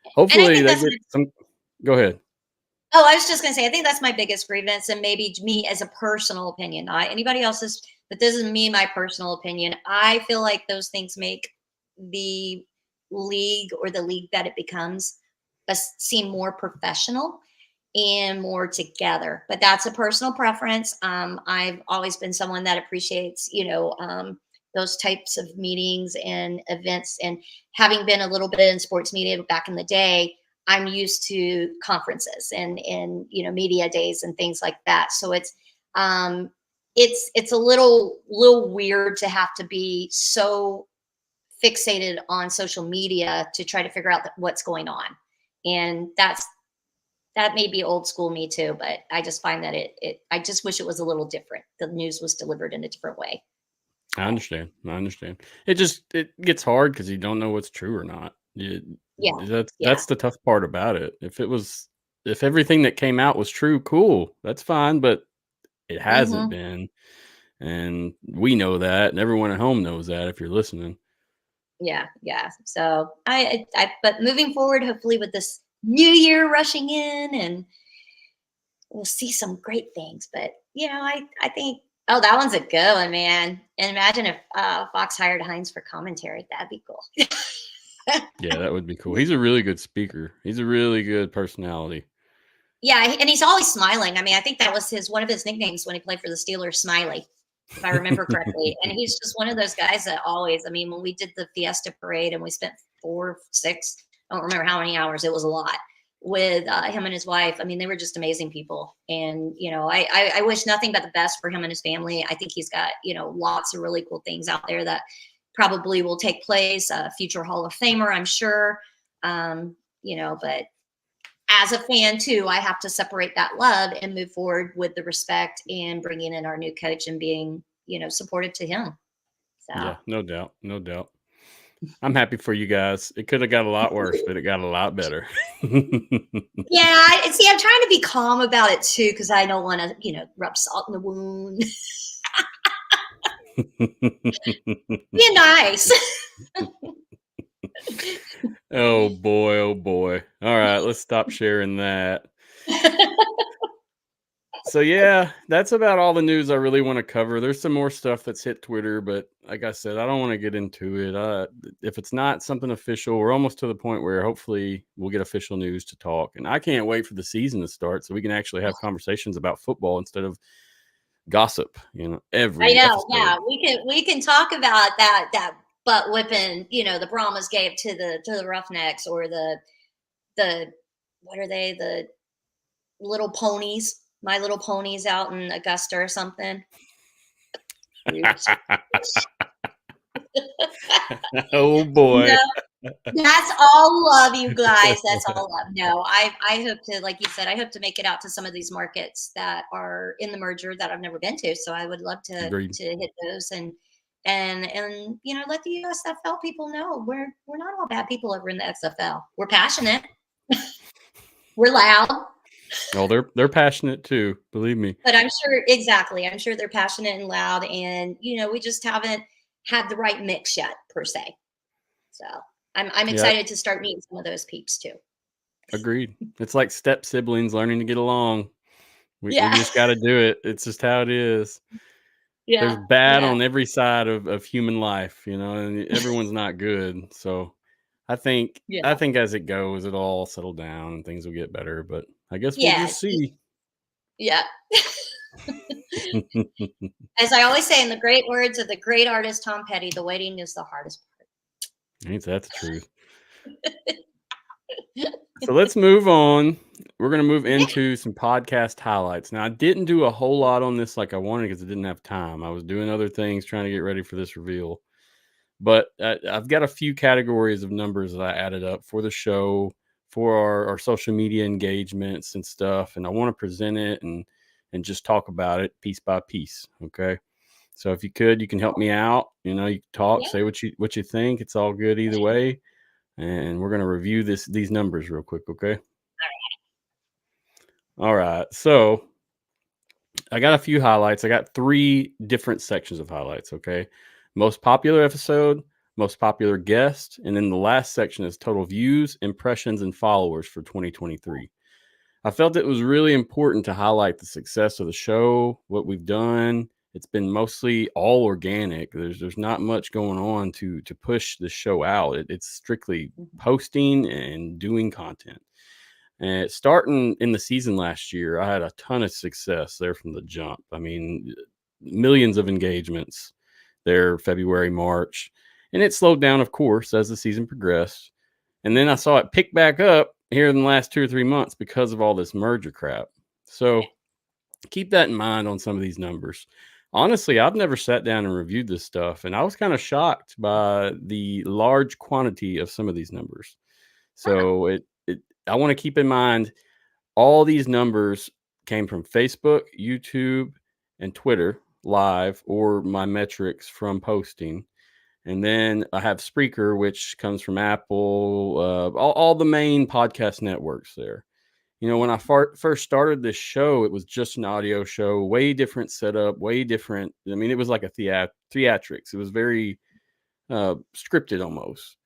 hopefully they get some. Go ahead. Oh, I was just going to say, I think that's my biggest grievance, and maybe me as a personal opinion, not anybody else's, but this is me, my personal opinion. I feel like those things make the league or the league that it becomes seem more professional and more together. But that's a personal preference. I've always been someone that appreciates, those types of meetings and events. And having been a little bit in sports media back in the day, I'm used to conferences and media days and things like that. So it's a little weird to have to be so fixated on social media to try to figure out what's going on. And that may be old school me too, but I just find that I just wish it was a little different. The news was delivered in a different way. I understand. It gets hard because you don't know what's true or not. That's the tough part about it. If everything that came out was true, cool, that's fine, but it hasn't been. And we know that, and everyone at home knows that if you're listening. Yeah. So but moving forward, hopefully with this new year rushing in, and we'll see some great things. But I think, oh, that one's a good one, man. And imagine if Fox hired Hines for commentary. That'd be cool. Yeah, that would be cool. He's a really good speaker. He's a really good personality. Yeah, and he's always smiling. I mean, I think that was one of his nicknames when he played for the Steelers, Smiley, if I remember correctly. And he's just one of those guys that always, I mean, when we did the Fiesta Parade and we spent 4, 6, I don't remember how many hours, it was a lot, with him and his wife. I mean, they were just amazing people. And, I wish nothing but the best for him and his family. I think he's got, lots of really cool things out there that probably will take place. Future Hall of Famer, I'm sure. But as a fan too, I have to separate that love and move forward with the respect and bringing in our new coach and being, supportive to him. So. Yeah, no doubt. I'm happy for you guys. It could have got a lot worse, but it got a lot better. Yeah, I'm trying to be calm about it too, because I don't want to, rub salt in the wound. Be nice. Oh boy. All right, let's stop sharing that. So yeah, that's about all the news I really want to cover. There's some more stuff that's hit Twitter, but like I said, I don't want to get into it. If it's not something official, we're almost to the point where hopefully we'll get official news to talk. And I can't wait for the season to start so we can actually have conversations about football instead of gossip. Every I know, episode. yeah, we can talk about that butt whipping, the Brahmas gave to the Roughnecks, or the what are they, the Little Ponies, My Little Ponies out in Augusta or something. Oh boy. No, that's all love, you guys. That's all love. No, I hope to, like you said, I hope to make it out to some of these markets that are in the merger that I've never been to. So I would love to hit those and let the USFL people know we're not all bad people over in the XFL. We're passionate. We're loud. Well, they're passionate too, believe me. But I'm sure they're passionate and loud, and we just haven't had the right mix yet, per se. So I'm Yeah, excited to start meeting some of those peeps too. agreed. It's like step siblings learning to get along. We Yeah. just got to do it. It's just how it is. There's Yeah. bad Yeah. on every side of human life, and everyone's not good. So I think Yeah. I think as it goes, it'll all settle down and things will get better. But I guess we'll Yeah. just see. Yeah. As I always say, in the great words of the great artist Tom Petty, the waiting is the hardest Ain't that the truth? part. So let's move on. We're going to move into some podcast highlights. Now, I didn't do a whole lot on this like I wanted because I didn't have time. I was doing other things trying to get ready for this reveal. But I've got a few categories of numbers that I added up for the show, for our social media engagements and stuff. And I want to present it and just talk about it piece by piece. Okay. So if you can help me out. You can talk, Yeah. say what you think. It's all good either way. And we're going to review these numbers real quick. Okay. All right. So I got a few highlights. I got 3 different sections of highlights. Okay. Most popular episode, most popular guest. And then the last section is total views, impressions, and followers for 2023. I felt it was really important to highlight the success of the show, what we've done. It's been mostly all organic. There's not much going on to push the show out. It's strictly posting and doing content. And starting in the season last year, I had a ton of success there from the jump. I mean, millions of engagements there February, March. And it slowed down, of course, as the season progressed. And then I saw it pick back up here in the last 2 or 3 months because of all this merger crap. So keep that in mind on some of these numbers. Honestly, I've never sat down and reviewed this stuff, and I was kind of shocked by the large quantity of some of these numbers. So I want to keep in mind all these numbers came from Facebook, YouTube, and Twitter live, or my metrics from posting. And then I have Spreaker, which comes from Apple, all the main podcast networks there. When I first started this show, it was just an audio show, way different setup, way different. I mean, it was like a theatrics. It was very scripted almost.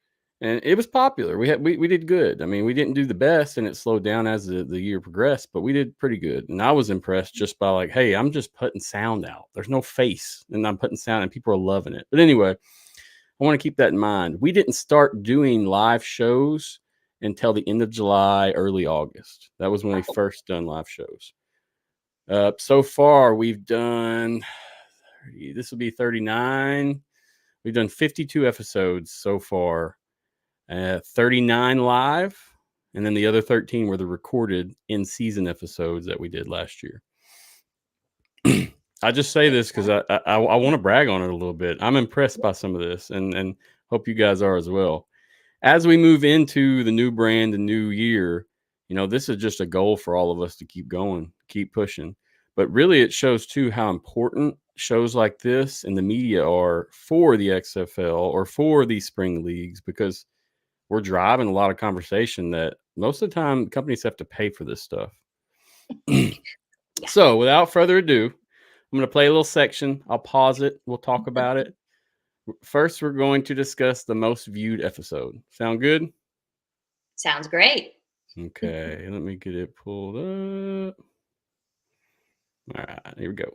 And it was popular. We did good. I mean, we didn't do the best, and it slowed down as the year progressed, but we did pretty good. And I was impressed just by like, hey, I'm just putting sound out. There's no face, and I'm putting sound, and people are loving it. But anyway, I want to keep that in mind. We didn't start doing live shows until the end of July, early August. That was when we first done live shows. So far, we've done. This will be 39. We've done 52 episodes so far. 39 live, and then the other 13 were the recorded in-season episodes that we did last year. I just say this because I want to brag on it a little bit. I'm impressed by some of this, and hope you guys are as well. As we move into the new brand and new year, this is just a goal for all of us to keep going, keep pushing. But really, it shows too how important shows like this and the media are for the XFL or for these spring leagues, because we're driving a lot of conversation that most of the time companies have to pay for this stuff. So without further ado, I'm going to play a little section. I'll pause it. We'll talk about it. First, we're going to discuss the most viewed episode. Sound good? Sounds great. Okay, let me get it pulled up. All right, here we go.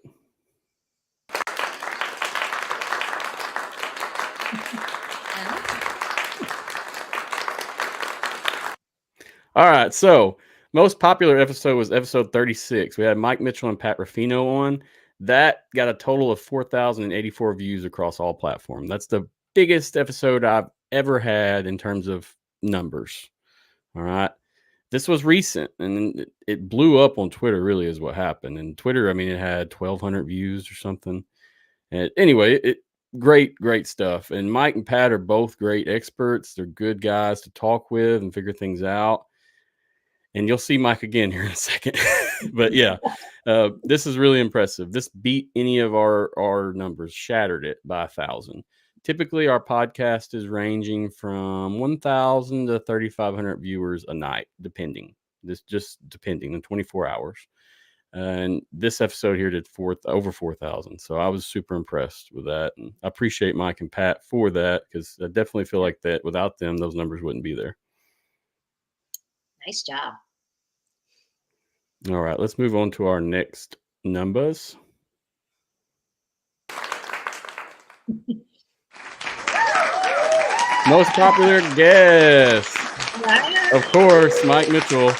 All right, so most popular episode was episode 36. We had Mike Mitchell and Pat Ruffino on. That got a total of 4,084 views across all platforms. That's the biggest episode I've ever had in terms of numbers. All right. This was recent, and it blew up on Twitter, really, is what happened. And Twitter, I mean, it had 1,200 views or something. And anyway, great stuff. And Mike and Pat are both great experts. They're good guys to talk with and figure things out. And you'll see Mike again here in a second. But yeah, this is really impressive. This beat any of our numbers, shattered it by 1,000. Typically, our podcast is ranging from 1,000 to 3,500 viewers a night, depending. This just depending on 24 hours. And this episode here did over 4,000. So I was super impressed with that. And I appreciate Mike and Pat for that, because I definitely feel like that without them, those numbers wouldn't be there. Nice job. All right, let's move on to our next numbers. Most popular guest. Of course, Mike Mitchell.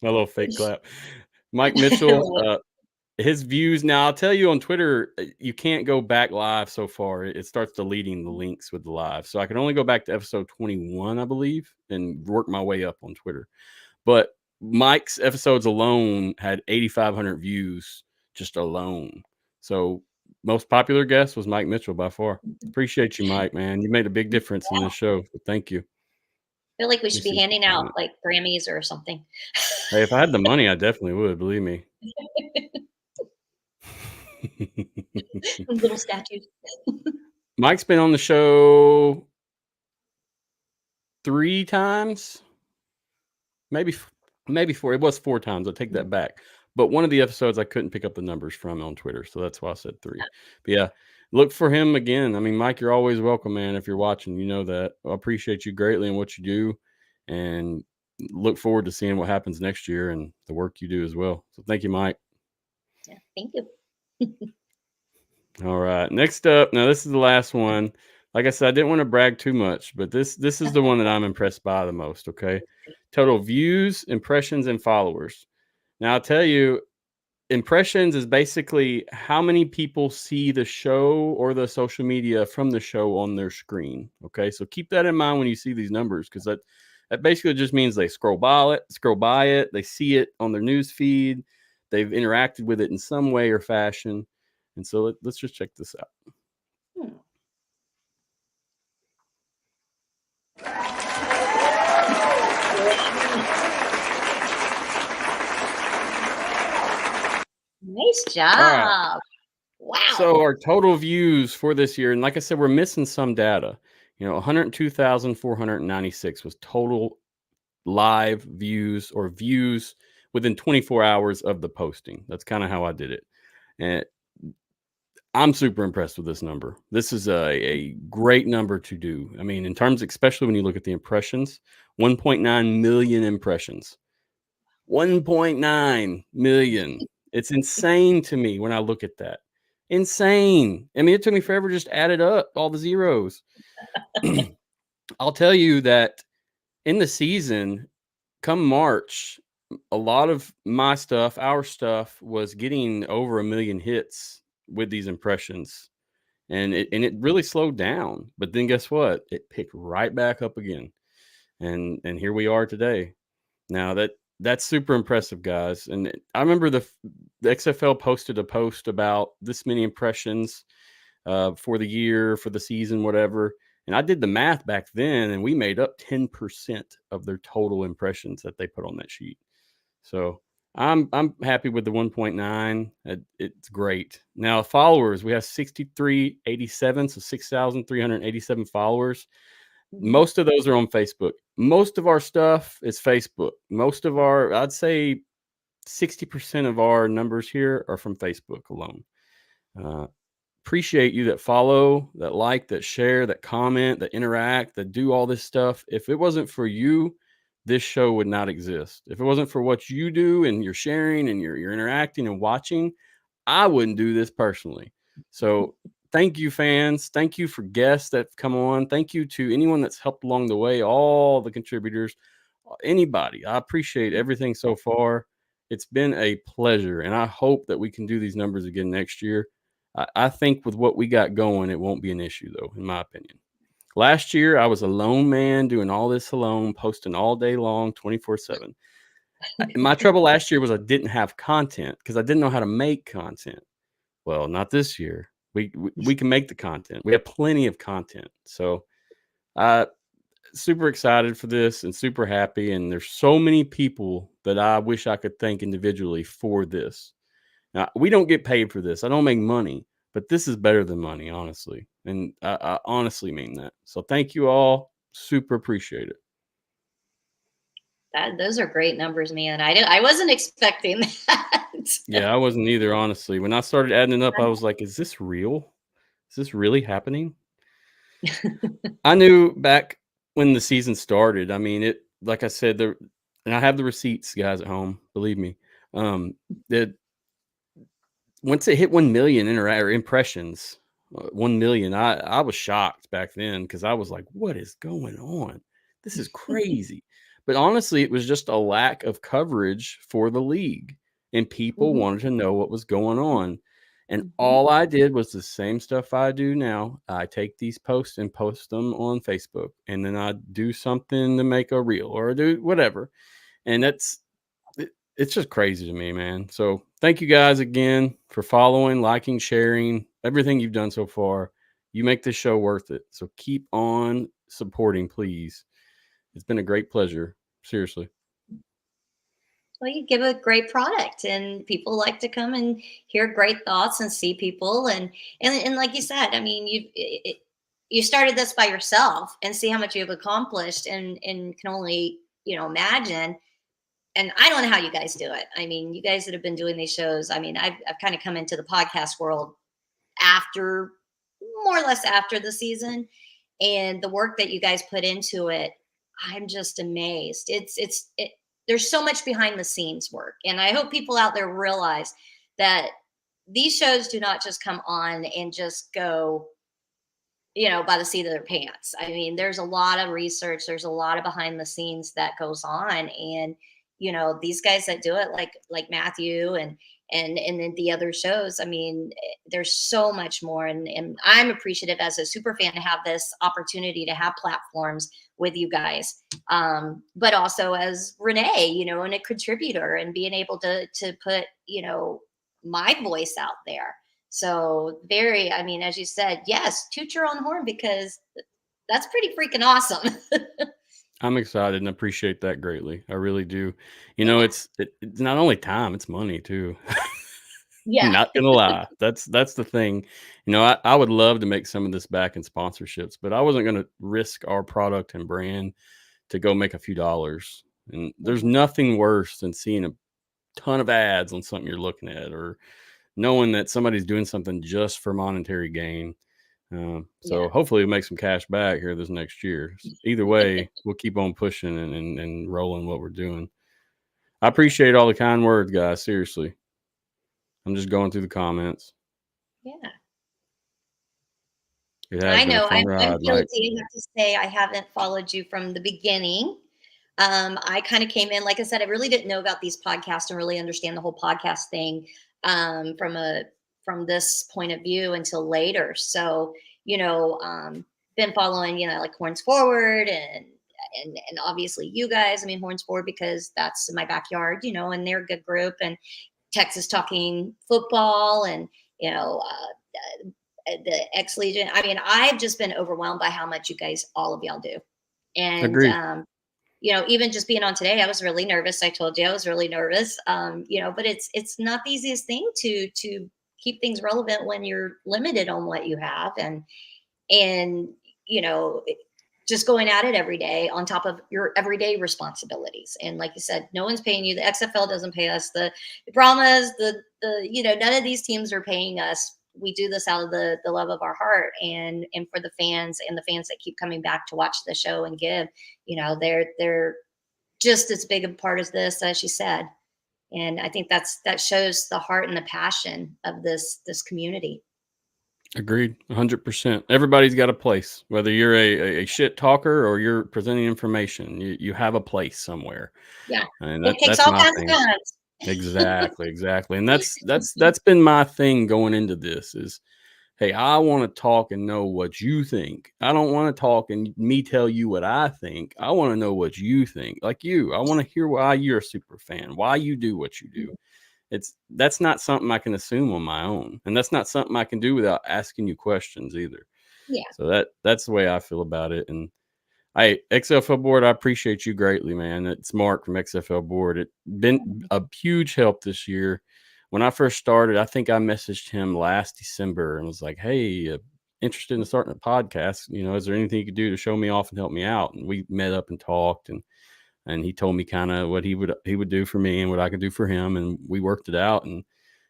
My little fake clap. Mike Mitchell, his views. Now, I'll tell you on Twitter, you can't go back live so far. It starts deleting the links with the live. So I can only go back to episode 21, I believe, and work my way up on Twitter. But Mike's episodes alone had 8,500 views just alone. So most popular guest was Mike Mitchell by far. Appreciate you, Mike, man. You made a big difference in this show. So thank you. I feel like we should be handing out like Grammys or something. Hey, if I had the money, I definitely would, believe me. Little statues. Mike's been on the show 3 times, maybe 4. It was 4 times. I take that back. But one of the episodes I couldn't pick up the numbers from on Twitter, so that's why I said 3. But yeah, look for him again. I mean, Mike, you're always welcome, man. If you're watching, you know that. I appreciate you greatly and what you do, and look forward to seeing what happens next year and the work you do as well. So thank you, Mike. Yeah, thank you. All right. Next up, now this is the last one. Like I said, I didn't want to brag too much, but this is the one that I'm impressed by the most, okay? Total views, impressions, and followers. Now, I'll tell you, impressions is basically how many people see the show or the social media from the show on their screen, okay? So keep that in mind when you see these numbers, because that basically just means they scroll by it, they see it on their news feed, they've interacted with it in some way or fashion. And so let's just check this out. Nice job. Right. Wow. So our total views for this year, and like I said, we're missing some data. 102,496 was total live views or views within 24 hours of the posting. That's kind of how I did it. And I'm super impressed with this number. This is a great number to do. I mean, in terms, especially when you look at the impressions, 1.9 million impressions. 1.9 million. It's insane to me when I look at that. Insane. I mean, it took me forever to just add it up, all the zeros. I'll tell you that in the season, come March, a lot of my stuff, our stuff, was getting over 1 million hits with these impressions. And it really slowed down. But then guess what? It picked right back up again. And here we are today. Now that's super impressive, guys. And I remember the XFL posted a post about this many impressions for the year, for the season, whatever. And I did the math back then, and we made up 10% of their total impressions that they put on that sheet. So I'm happy with the 1.9. It's great. Now followers, we have 6,387, so 6,387 followers. Most of those are on Facebook. Most of our stuff is Facebook. I'd say 60% of our numbers here are from Facebook alone. Appreciate you that follow, that like, that share, that comment, that interact, that do all this stuff. If it wasn't for you, this show would not exist. If it wasn't for what you do and you're sharing and you're interacting and watching, I wouldn't do this personally. So thank you, fans. Thank you for guests that have come on. Thank you to anyone that's helped along the way, all the contributors, anybody. I appreciate everything so far. It's been a pleasure, and I hope that we can do these numbers again next year. I think with what we got going, it won't be an issue, though, in my opinion. Last year, I was a lone man doing all this alone, posting all day long, 24/7. My trouble last year was I didn't have content because I didn't know how to make content. Well, not this year. We can make the content. We have plenty of content. So super excited for this and super happy. And there's so many people that I wish I could thank individually for this. Now, we don't get paid for this. I don't make money, but this is better than money, honestly. And I honestly mean that. So thank you all. Super appreciate it. Those are great numbers, man. I wasn't expecting that. Yeah, I wasn't either, honestly. When I started adding it up, I was like, is this real? Is this really happening? I knew back when the season started. I mean, it, like I said, and I have the receipts, guys, at home. Believe me. That once it hit 1 million impressions, 1 million, I was shocked back then because I was like, what is going on? This is crazy. But honestly, it was just a lack of coverage for the league, and people Mhm, wanted to know what was going on. And mhm. all I did was the same stuff I do now. I take these posts and post them on Facebook, and then I do something to make a reel or do whatever. And it's just crazy to me, man. So thank you guys again for following, liking, sharing everything you've done so far. You make this show worth it. So keep on supporting, please. It's been a great pleasure. Seriously. Well, you give a great product, and people like to come and hear great thoughts and see people. And like you said, I mean, you started this by yourself, and see how much you've accomplished, and can only imagine. And I don't know how you guys do it. I mean, you guys that have been doing these shows. I mean, I've kind of come into the podcast world after, more or less after the season, and the work that you guys put into it, I'm just amazed. There's so much behind the scenes work, and I hope people out there realize that these shows do not just come on and just go, by the seat of their pants. I mean, there's a lot of research, there's a lot of behind the scenes that goes on. And these guys that do it, like Matthew and then the other shows, I mean, there's so much more. And I'm appreciative as a super fan to have this opportunity to have platforms with you guys, but also as Renay, and a contributor, and being able to put my voice out there. So very, I mean, as you said, yes, toot your own horn, because that's pretty freaking awesome. I'm excited and appreciate that greatly. I really do. Yeah. It's not only time, it's money too. Yeah. Not gonna lie. That's the thing. I would love to make some of this back in sponsorships, but I wasn't gonna risk our product and brand to go make a few dollars. And there's Mhm. nothing worse than seeing a ton of ads on something you're looking at, or knowing that somebody's doing something just for monetary gain. So Yeah. hopefully we'll make some cash back here this next year. Either way, we'll keep on pushing and rolling what we're doing. I appreciate all the kind words, guys. Seriously. I'm just going through the comments. Yeah. It has I been a know fun I'm ride. Like, guilty. I have to say, I haven't followed you from the beginning. I kind of came in, like I said, I really didn't know about these podcasts and really understand the whole podcast thing, from this point of view until later. So, been following, like Horns Forward, and obviously you guys. I mean, Horns Forward, because that's in my backyard, and they're a good group. And Texas Talking Football, and the X Legion. I mean, I've just been overwhelmed by how much you guys, all of y'all, do. And agreed. even just being on today, I was really nervous. I told you I was really nervous. But it's not the easiest thing to keep things relevant when you're limited on what you have, and you know just going at it every day on top of your everyday responsibilities. And like you said, no one's paying you. The XFL doesn't pay us. The Brahmas, none of these teams are paying us. We do this out of the love of our heart, and for the fans, and the fans that keep coming back to watch the show and give. They're just as big a part of this as you said. And I think that shows the heart and the passion of this community. Agreed. 100%. Everybody's got a place, whether you're a shit talker or you're presenting information, you have a place somewhere. Yeah, And it takes that's all my kinds of thing. guns. Exactly. Exactly. And that's been my thing going into this is, hey, I want to talk and know what you think. I don't want to talk and me tell you what I think. I want to know what you think. Like you, I want to hear why you're a super fan, why you do what you do. That's not something I can assume on my own, and that's not something I can do without asking you questions either. Yeah. So that's the way I feel about it. And XFL board, I appreciate you greatly, man. It's Mark from XFL board. It's been a huge help this year. When I first started, I think I messaged him last December and was like, hey, interested in starting a podcast. Is there anything you could do to show me off and help me out? And we met up and talked, and and he told me kind of what he would do for me and what I could do for him, and we worked it out, and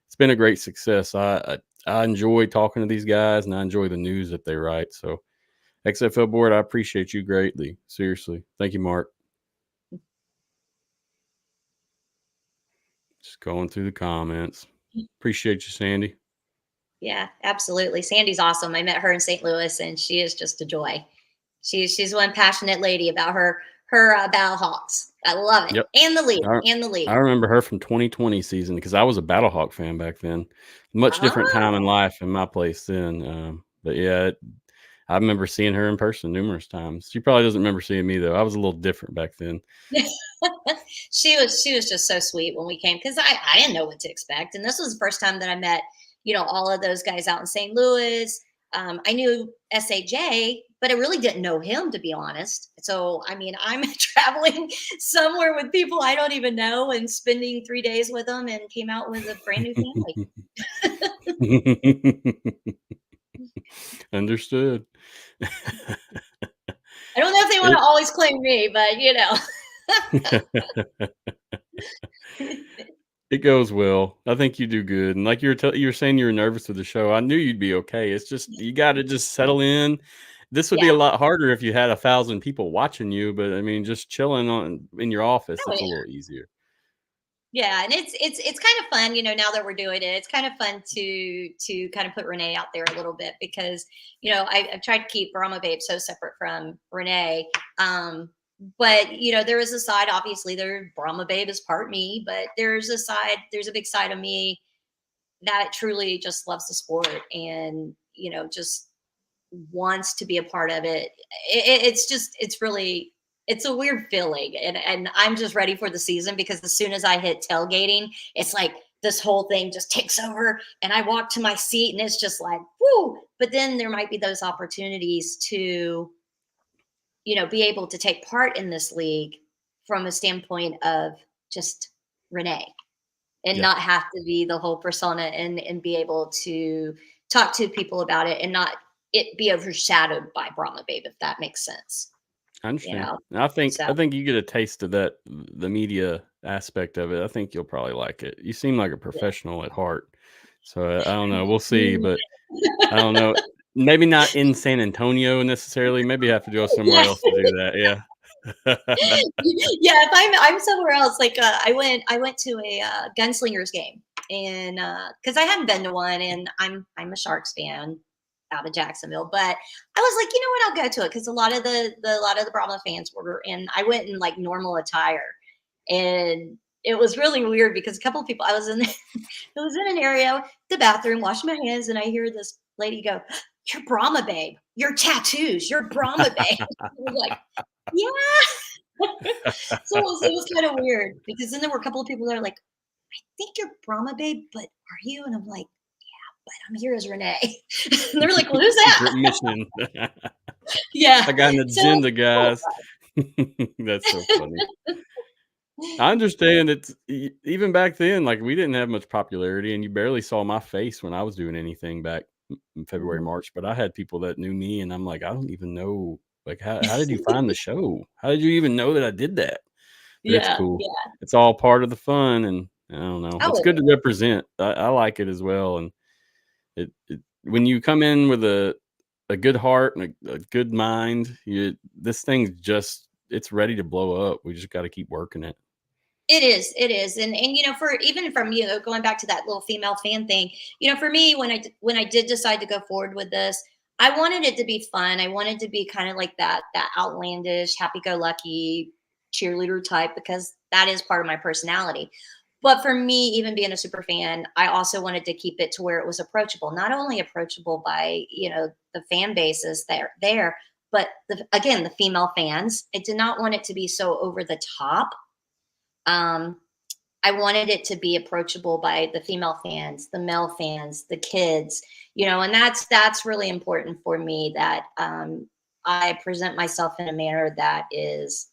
it's been a great success. I enjoy talking to these guys, and I enjoy the news that they write. So XFL board, I appreciate you greatly. Seriously. Thank you, Mark. Just going through the comments. Appreciate you, Sandy. Yeah, absolutely. Sandy's awesome. I met her in St. Louis, and she is just a joy. She's one passionate lady about her Battlehawks. I love it. Yep. And the league. I remember her from 2020 season because I was a Battlehawk fan back then. Much different time in life in my place then. But yeah, I remember seeing her in person numerous times. She probably doesn't remember seeing me though. I was a little different back then. She was just so sweet when we came, because I didn't know what to expect. And this was the first time that I met, all of those guys out in St. Louis. I knew SAJ, but I really didn't know him, to be honest. So, I mean, I'm traveling somewhere with people I don't even know and spending 3 days with them, and came out with a brand new family. Understood. I don't know if they want to always claim me, but It goes well. I think you do good. And like you're saying you were nervous with the show. I knew you'd be okay. It's just, you got to just settle in. This would be a lot harder if you had 1,000 people watching you, but I mean, just chilling in your office, it's a little easier. Yeah, and it's kind of fun, now that we're doing it. It's kind of fun to kind of put Renay out there a little bit, because I've tried to keep Brahma Babe so separate from Renay. But there is a side, obviously, Brahma Babe is part me, but there's a big side of me that truly just loves the sport, and just wants to be a part of it. It's a weird feeling, and I'm just ready for the season, because as soon as I hit tailgating, it's like this whole thing just takes over, and I walk to my seat, and it's just like, whoo. But then there might be those opportunities to be able to take part in this league from a standpoint of just Renay, and not have to be the whole persona, and be able to talk to people about it, and not it be overshadowed by Brahma Babe, if that makes sense. I understand. I think you get a taste of that, the media aspect of it. I think you'll probably like it. You seem like a professional at heart. So I don't know. We'll see, but I don't know. Maybe not in San Antonio necessarily. Maybe you have to go somewhere else to do that. Yeah. Yeah, if I'm somewhere else, like I went to a Gunslingers game, and because I hadn't been to one, and I'm a Sharks fan out of Jacksonville, but I was like, you know what, I'll go to it, because a lot of the Brahma fans were in. I went in like normal attire, and it was really weird, because a couple of people, I was in an area, the bathroom, washing my hands, and I hear this lady go, "You're Brahma Babe. Your tattoos. You're Brahma Babe." I was like, yeah. So it was kind of weird, because then there were a couple of people that are like, "I think you're Brahma Babe, but are you?" And I'm like, "But I'm here as Renay." And they're like, "Well, who's that?" Mission. Yeah. I got an agenda, guys. That's so funny. I understand. It's even back then, like, we didn't have much popularity, and you barely saw my face when I was doing anything back in February, March. But I had people that knew me, and I'm like, I don't even know. Like, how did you find the show? How did you even know that I did that? But it's cool. Yeah. It's all part of the fun, and I don't know. It's good to represent. I like it as well, and it when you come in with a good heart and a good mind, this thing's just, it's ready to blow up. We just got to keep working it. It is, and for even from going back to that little female fan thing, for me, when I did decide to go forward with this, I wanted it to be fun. I wanted to be kind of like that outlandish, happy-go-lucky cheerleader type, because that is part of my personality. But for me, even being a super fan, I also wanted to keep it to where it was approachable. Not only approachable by the fan bases there, but again, the female fans. I did not want it to be so over the top. I wanted it to be approachable by the female fans, the male fans, the kids, and that's really important for me, that I present myself in a manner that is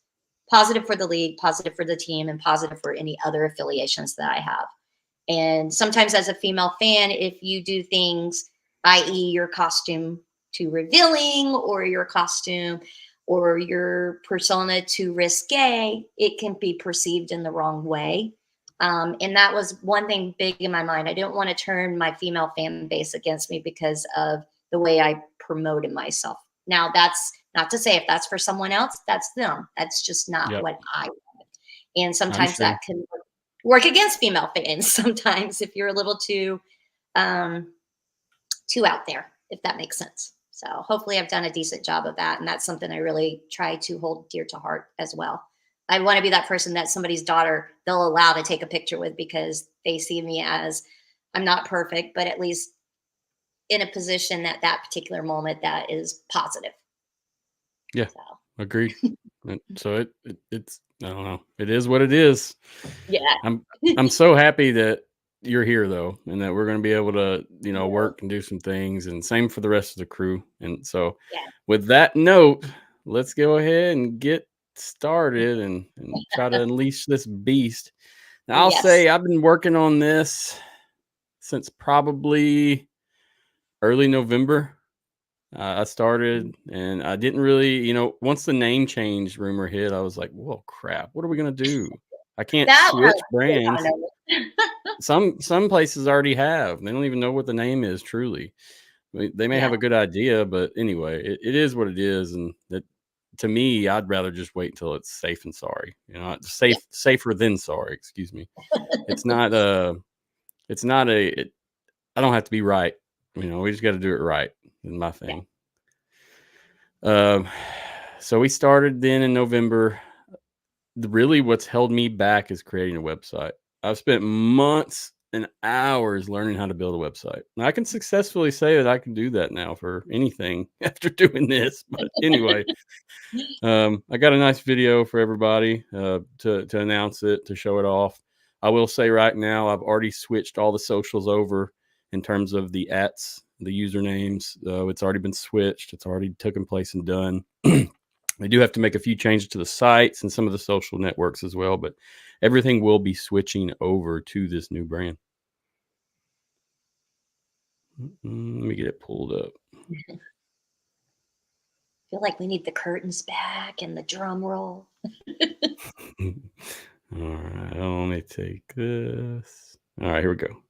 positive for the league, positive for the team, and positive for any other affiliations that I have. And sometimes as a female fan, if you do things, i.e. your costume too revealing, or your costume or your persona too risque, it can be perceived in the wrong way. And that was one thing big in my mind. I didn't want to turn my female fan base against me because of the way I promoted myself. Now, that's not to say if that's for someone else, that's them. That's just not what I want. And sometimes that can work against female fans sometimes if you're a little too out there, if that makes sense. So hopefully I've done a decent job of that. And that's something I really try to hold dear to heart as well. I want to be that person that somebody's daughter they'll allow to take a picture with because they see me as I'm not perfect, but at least in a position at that particular moment that is positive. Yeah, so. Agreed. So it's I don't know. It is what it is. Yeah. I'm so happy that you're here though, and that we're going to be able to, work and do some things, and same for the rest of the crew. And so with that note, let's go ahead and get started and try to unleash this beast. Now, I'll say I've been working on this since probably early November. I started, and I didn't really, once the name change rumor hit, I was like, whoa, crap, what are we going to do? I can't switch brands. Some places already have. They don't even know what the name is truly. They may have a good idea, but anyway, it is what it is. And that, to me, I'd rather just wait until it's safe and sorry. Safer than sorry. Excuse me. It's not I don't have to be right. We just got to do it right. Is my thing. So we started then in November. Really, what's held me back is creating a website. I've spent months and hours learning how to build a website. And I can successfully say that I can do that now for anything after doing this. But anyway, I got a nice video for everybody to announce it, to show it off. I will say right now, I've already switched all the socials over in terms of the @ the usernames. It's already been switched. It's already taken place and done. We do have to make a few changes to the sites and some of the social networks as well, but everything will be switching over to this new brand. Let me get it pulled up. I feel like we need the curtains back and the drum roll. All right, let me take this. All right, here we go.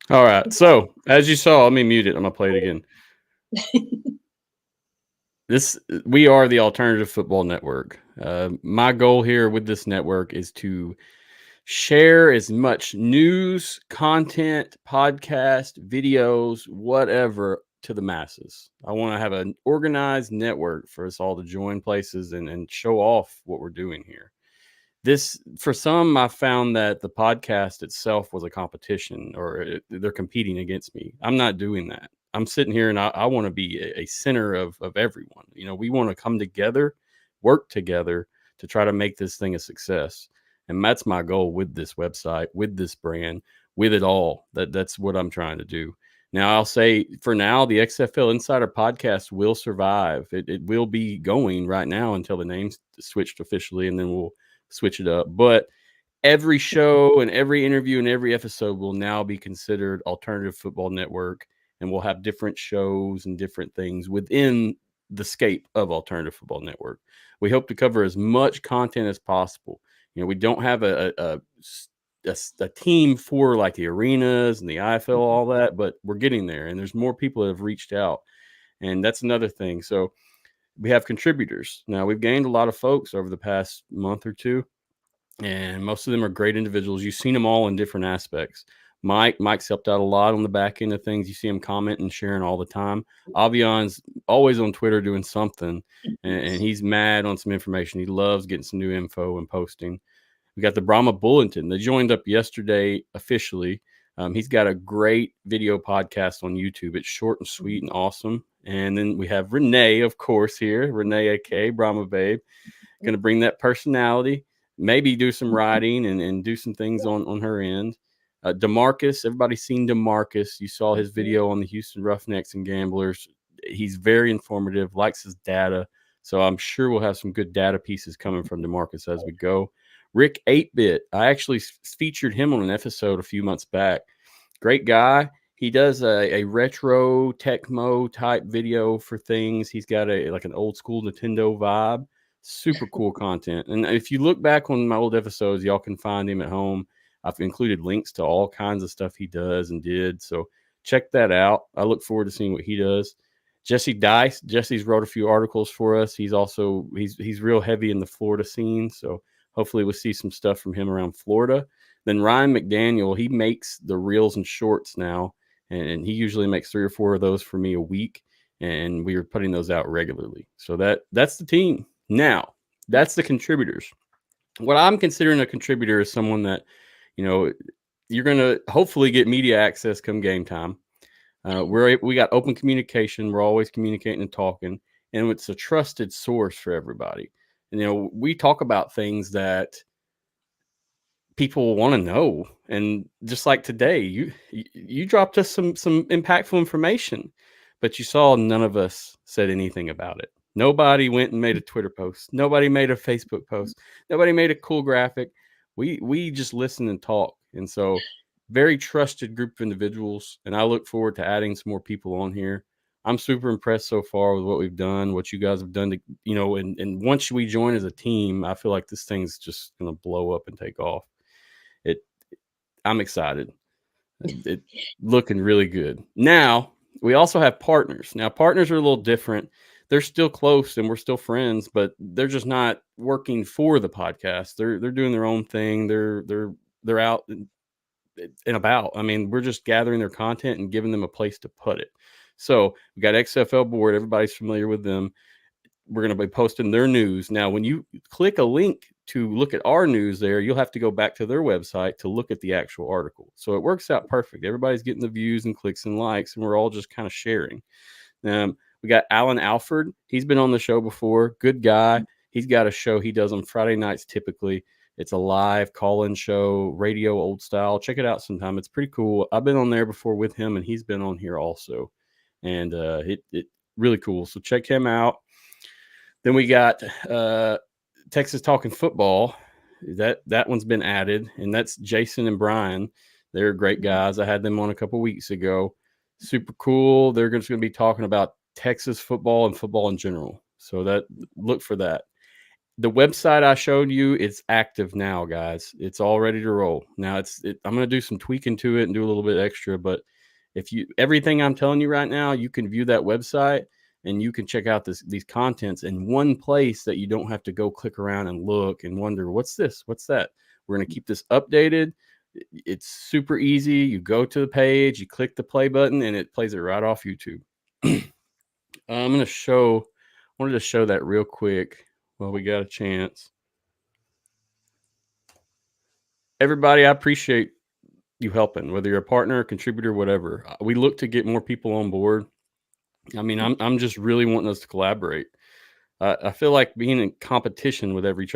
All right. So as you saw, let me mute it. I'm going to play it again. We are the Alternative Football Network. My goal here with this network is to share as much news, content, podcast, videos, whatever to the masses. I want to have an organized network for us all to join places and show off what we're doing here. For some, I found that the podcast itself was a competition, or they're competing against me. I'm not doing that. I'm sitting here and I want to be a center of everyone. We want to come together, work together to try to make this thing a success. And that's my goal with this website, with this brand, with it all. That's what I'm trying to do. Now, I'll say for now, the XFL Insider Podcast will survive. It will be going right now until the name's switched officially, and then we'll switch it up. But every show and every interview and every episode will now be considered Alternative Football Network, and we'll have different shows and different things within the scape of Alternative Football Network. We hope to cover as much content as possible. We don't have a team for like the arenas and the IFL, all that, but we're getting there, and there's more people that have reached out, and that's another thing. So we have contributors. Now, we've gained a lot of folks over the past month or two, and most of them are great individuals. You've seen them all in different aspects. Mike's helped out a lot on the back end of things. You see him commenting and sharing all the time. Avion's always on Twitter doing something, and he's mad on some information. He loves getting some new info and posting. We got the Brahma Bulletin. They joined up yesterday officially. He's got a great video podcast on YouTube. It's short and sweet and awesome. And then we have Renay, of course, here. Renay, aka Brahma Babe, going to bring that personality, maybe do some writing and do some things on her end. DeMarcus, everybody's seen DeMarcus. You saw his video on the Houston Roughnecks and Gamblers. He's very informative, likes his data. So I'm sure we'll have some good data pieces coming from DeMarcus as we go. Rick 8-Bit, I actually featured him on an episode a few months back. Great guy. He does a retro Tecmo type video for things. He's got like an old school Nintendo vibe. Super cool content. And if you look back on my old episodes, y'all can find him at home. I've included links to all kinds of stuff he does and did. So check that out. I look forward to seeing what he does. Jesse Dyess. Jesse's wrote a few articles for us. He's also he's real heavy in the Florida scene. So hopefully we'll see some stuff from him around Florida. Then Ryan McDaniel, he makes the reels and shorts now, and he usually makes 3 or 4 of those for me a week, and we are putting those out regularly. So that's the team. Now, that's the contributors. What I'm considering a contributor is someone that, you're going to hopefully get media access come game time. We got open communication. We're always communicating and talking, and it's a trusted source for everybody. And, we talk about things that people want to know. And just like today, you dropped us some impactful information, but you saw none of us said anything about it. Nobody went and made a Twitter post. Nobody made a Facebook post. Nobody made a cool graphic. We just listen and talk. And so very trusted group of individuals. And I look forward to adding some more people on here. I'm super impressed so far with what we've done, what you guys have done to, and once we join as a team, I feel like this thing's just going to blow up and take off. I'm excited. It's looking really good. Now, we also have partners. Now, partners are a little different. They're still close and we're still friends, but they're just not working for the podcast. They're doing their own thing. They're out and about. I mean, we're just gathering their content and giving them a place to put it. So we got XFL Board. Everybody's familiar with them. We're going to be posting their news. Now, when you click a link to look at our news there, you'll have to go back to their website to look at the actual article. So it works out perfect. Everybody's getting the views and clicks and likes, and we're all just kind of sharing. We got Alan Alford. He's been on the show before. Good guy. He's got a show he does on Friday nights typically. It's a live call-in show, radio old style. Check it out sometime. It's pretty cool. I've been on there before with him, and he's been on here also. And it really cool. So check him out. Then we got Texas Talking Football. That one's been added, and that's Jason and Brian. They're great guys. I had them on a couple weeks ago. Super cool. They're just going to be talking about Texas football and football in general. So look for that. The website I showed you, it's active now, guys. It's all ready to roll. Now I'm going to do some tweaking to it and do a little bit extra, but everything I'm telling you right now, you can view that website and you can check out these contents in one place that you don't have to go click around and look and wonder, what's this? What's that? We're going to keep this updated. It's super easy. You go to the page, you click the play button, and it plays it right off YouTube. wanted to show that real quick while we got a chance. Everybody, I appreciate you helping, whether you're a partner, contributor, whatever. We look to get more people on board. I mean, I'm just really wanting us to collaborate. I feel like being in competition with each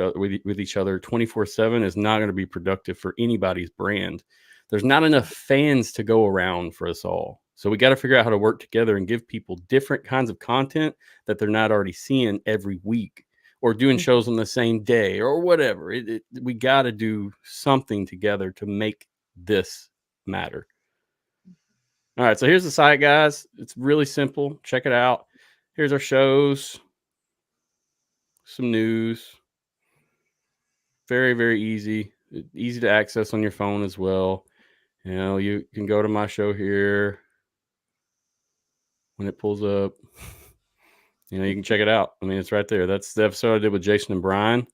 other 24/7 is not going to be productive for anybody's brand. There's not enough fans to go around for us all. So we got to figure out how to work together and give people different kinds of content that they're not already seeing every week or doing shows on the same day or whatever. We got to do something together to make this matter. All right, so here's the site, guys. It's really simple. Check it out. Here's our shows. Some news. Very, very easy. Easy to access on your phone as well. You can go to my show here. When it pulls up, you can check it out. I mean, it's right there. That's the episode I did with Jason and Brian.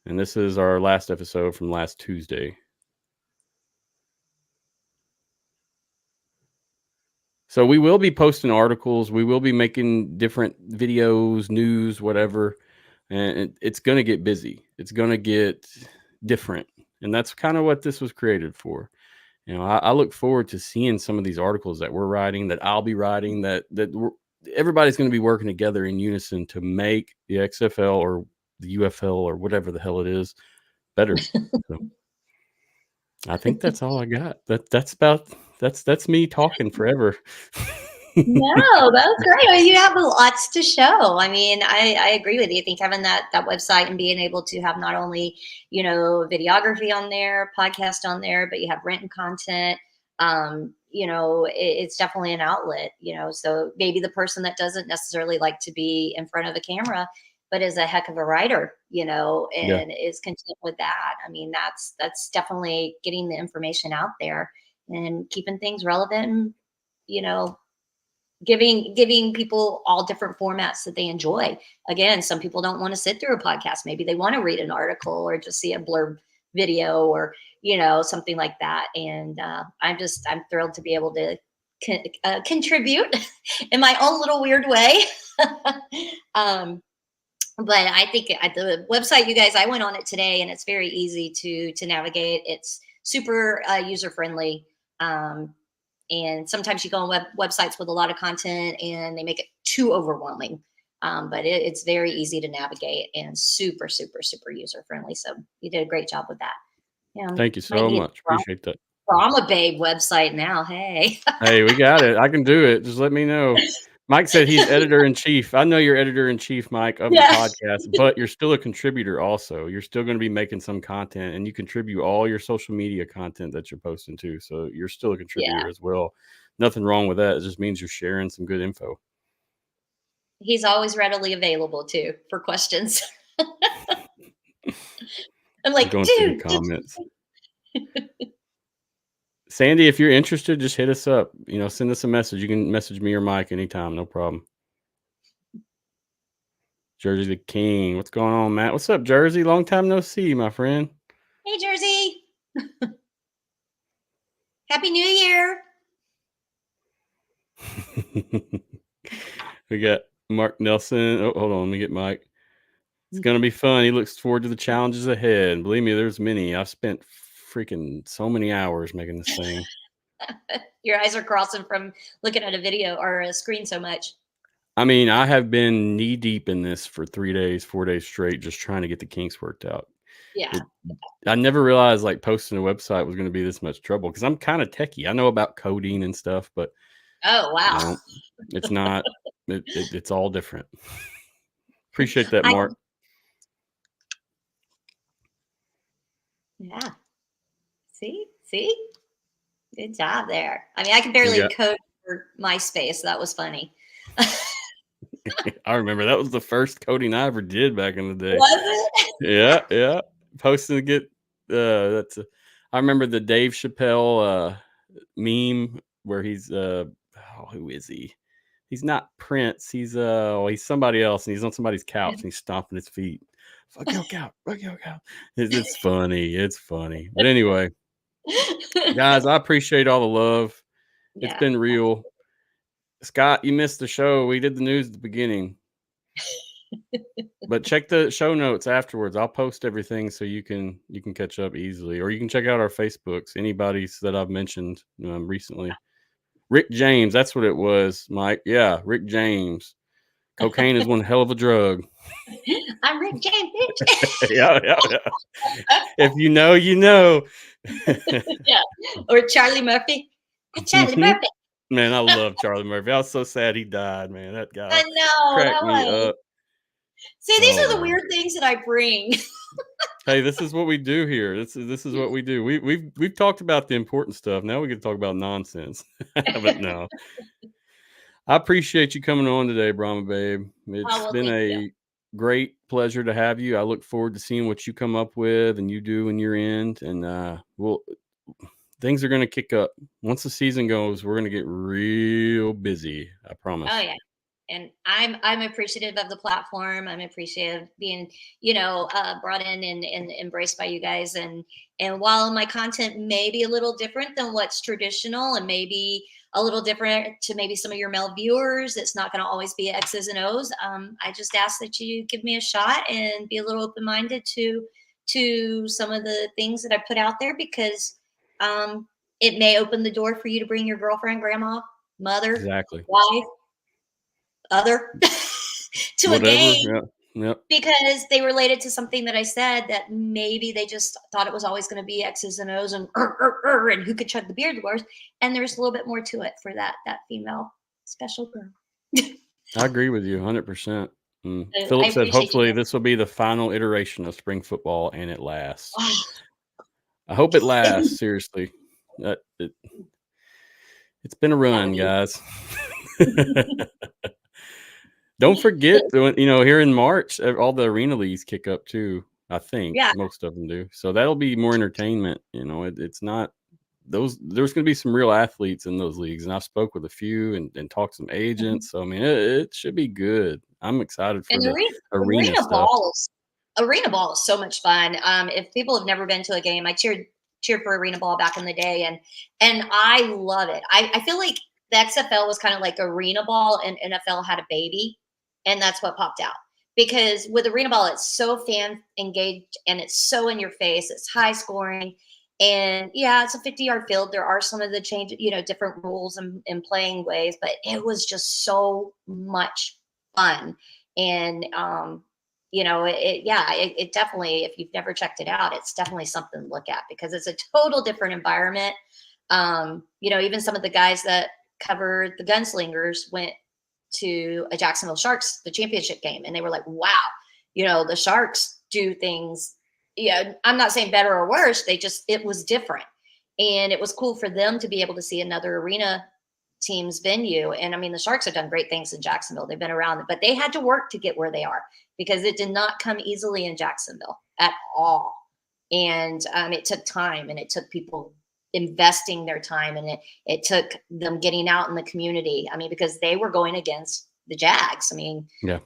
And this is our last episode from last Tuesday. So we will be posting articles. We will be making different videos, news, whatever. And it's going to get busy. It's going to get different. And that's kind of what this was created for. I look forward to seeing some of these articles that we're writing, that I'll be writing, everybody's going to be working together in unison to make the XFL or the UFL or whatever the hell it is better. So I think that's all I got. That's me talking forever. No, that's great. I mean, you have lots to show. I mean, I agree with you. I think having that website and being able to have not only, videography on there, podcast on there, but you have written content. It's definitely an outlet, so maybe the person that doesn't necessarily like to be in front of a camera, but is a heck of a writer, Yeah. and is content with that. I mean, that's definitely getting the information out there and keeping things relevant, and, giving people all different formats that they enjoy. Again, some people don't want to sit through a podcast. Maybe they want to read an article or just see a blurb video or, something like that. And I'm thrilled to be able to contribute in my own little weird way. But I think at the website, you guys, I went on it today, and it's very easy to navigate. It's super user friendly. And sometimes you go on websites with a lot of content and they make it too overwhelming. But it's very easy to navigate and super, super, super user friendly. So you did a great job with that. Yeah, Thank you might so need much. Appreciate that. Brahma Babe website now. Hey. Hey, we got it. I can do it. Just let me know. Mike said he's editor-in-chief. I know you're editor-in-chief, Mike, of the Yeah. podcast, but you're still a contributor also. You're still going to be making some content, and you contribute all your social media content that you're posting too. So you're still a contributor Yeah. as well. Nothing wrong with that. It just means you're sharing some good info. He's always readily available too for questions. I'm like, Going through the dude. comments. Sandy, if you're interested, just hit us up. Send us a message. You can message me or Mike anytime. No problem. Jersey the King. What's going on, Matt? What's up, Jersey? Long time no see, my friend. Hey, Jersey. Happy New Year. We got Mark Nelson. Oh, hold on. Let me get Mike. It's going to be fun. He looks forward to the challenges ahead. And believe me, there's many. I've spent freaking so many hours making this thing. Your eyes are crossing from looking at a video or a screen so much. I mean, I have been knee deep in this for 3 days, 4 days straight, just trying to get the kinks worked out. Yeah. I never realized like posting a website was going to be this much trouble because I'm kind of techie. I know about coding and stuff, but oh wow, it's not. It's all different. Appreciate that, Mark. Yeah. See, good job there. I mean, I can barely code for MySpace. That was funny. I remember that was the first coding I ever did back in the day. Was it? Yeah. Posting to get I remember the Dave Chappelle meme where he's who is he? He's not Prince. He's somebody else, and he's on somebody's couch and he's stomping his feet. Fuck your couch. It's funny. It's funny. But anyway, guys, I appreciate all the love. Yeah. It's been real. Scott, you missed the show. We did the news at the beginning. But check the show notes afterwards. I'll post everything so you can catch up easily, or you can check out our Facebooks. Anybody's that I've mentioned recently. Rick James, that's what it was, Mike. Yeah, Rick James. Cocaine is one hell of a drug. I'm Rick James, bitch. yeah. If you know, you know. Yeah. Or Charlie Murphy. Charlie Murphy. Man, I love Charlie Murphy. I was so sad he died, man. That guy I know. cracked me up. See, these are the weird things that I bring. Hey, this is what we do here. This is what we do. We've talked about the important stuff. Now we get to talk about nonsense. But no. I appreciate you coming on today, Brahma Babe. It's been a great pleasure to have you. I look forward to seeing what you come up with and you do in your end. And things are going to kick up. Once the season goes, we're going to get real busy. I promise. Oh, yeah. And I'm appreciative of the platform. I'm appreciative of being, brought in and embraced by you guys. And while my content may be a little different than what's traditional and maybe a little different to maybe some of your male viewers, it's not going to always be X's and O's. I just ask that you give me a shot and be a little open-minded to some of the things that I put out there because, it may open the door for you to bring your girlfriend, grandma, mother, Exactly. wife, other to a Whatever. game Yeah. Yep. because they related to something that I said that maybe they just thought it was always going to be X's and O's and and who could chug the beer the worst. And there's a little bit more to it for that female special girl. I agree with you 100%. I Phillips said, appreciate you hopefully guys. this will be the final iteration of spring football and it lasts. Oh, I hope it lasts. Seriously. It's been a run, guys. Don't forget, here in March, all the arena leagues kick up too. I think most of them do. So that'll be more entertainment. It's not those. There's going to be some real athletes in those leagues, and I've spoke with a few and talked to some agents. So I mean, it should be good. I'm excited for the arena stuff. Arena ball is so much fun. If people have never been to a game, I cheered for arena ball back in the day, and I love it. I feel like the XFL was kind of like arena ball, and NFL had a baby. And that's what popped out because with arena ball, it's so fan engaged and it's so in your face. It's high scoring. And yeah, it's a 50-yard field. There are some of the change, different rules and playing ways, but it was just so much fun. And, it definitely, if you've never checked it out, it's definitely something to look at because it's a total different environment. Even some of the guys that covered the Gunslingers went to a Jacksonville Sharks, the championship game. And they were like, wow, the Sharks do things. Yeah. I'm not saying better or worse. It was different. And it was cool for them to be able to see another arena team's venue. And I mean, the Sharks have done great things in Jacksonville. They've been around, but they had to work to get where they are because it did not come easily in Jacksonville at all. And it took time and it took people investing their time and it took them getting out in the community. I mean, because they were going against the Jags. I mean, yeah.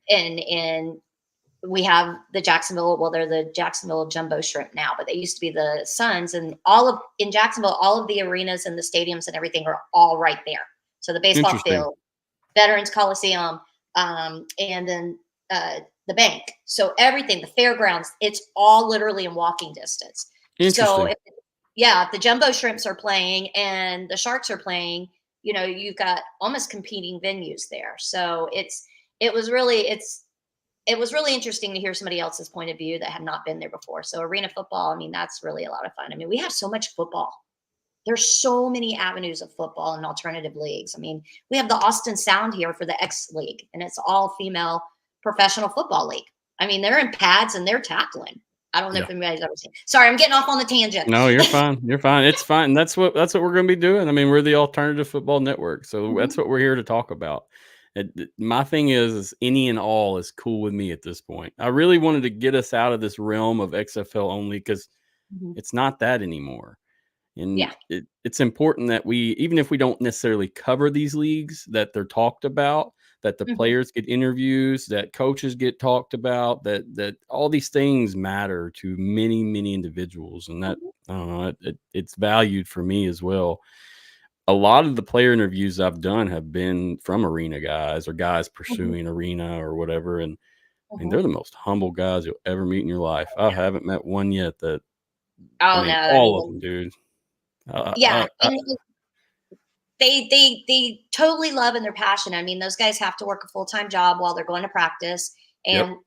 And we have the Jacksonville, well, they're the Jacksonville Jumbo Shrimp now, but they used to be the Suns and in Jacksonville, all of the arenas and the stadiums and everything are all right there. So the baseball field, Veterans Coliseum, and then the bank. So everything, the fairgrounds, it's all literally in walking distance. So if the Jumbo Shrimps are playing and the Sharks are playing, you've got almost competing venues there. So it was really interesting to hear somebody else's point of view that had not been there before. So arena football, I mean, that's really a lot of fun. I mean, we have so much football. There's so many avenues of football and alternative leagues. I mean, we have the Austin Sound here for the X League, and it's all female professional football league. I mean, they're in pads and they're tackling. I don't know if anybody's ever seen. Sorry, I'm getting off on the tangent. No, you're fine. You're fine. It's fine. That's what we're going to be doing. I mean, we're the Alternative Football Network, so that's what we're here to talk about. My thing is any and all is cool with me at this point. I really wanted to get us out of this realm of XFL only because it's not that anymore. And it's important that even if we don't necessarily cover these leagues, that they're talked about, that the players get interviews, that coaches get talked about, that all these things matter to many, many individuals. And that, I don't know, it's valued for me as well. A lot of the player interviews I've done have been from arena guys or guys pursuing arena or whatever. And I mean, they're the most humble guys you'll ever meet in your life. I haven't met one yet that, all of them, dude. They totally love and they're passionate. I mean, those guys have to work a full-time job while they're going to practice and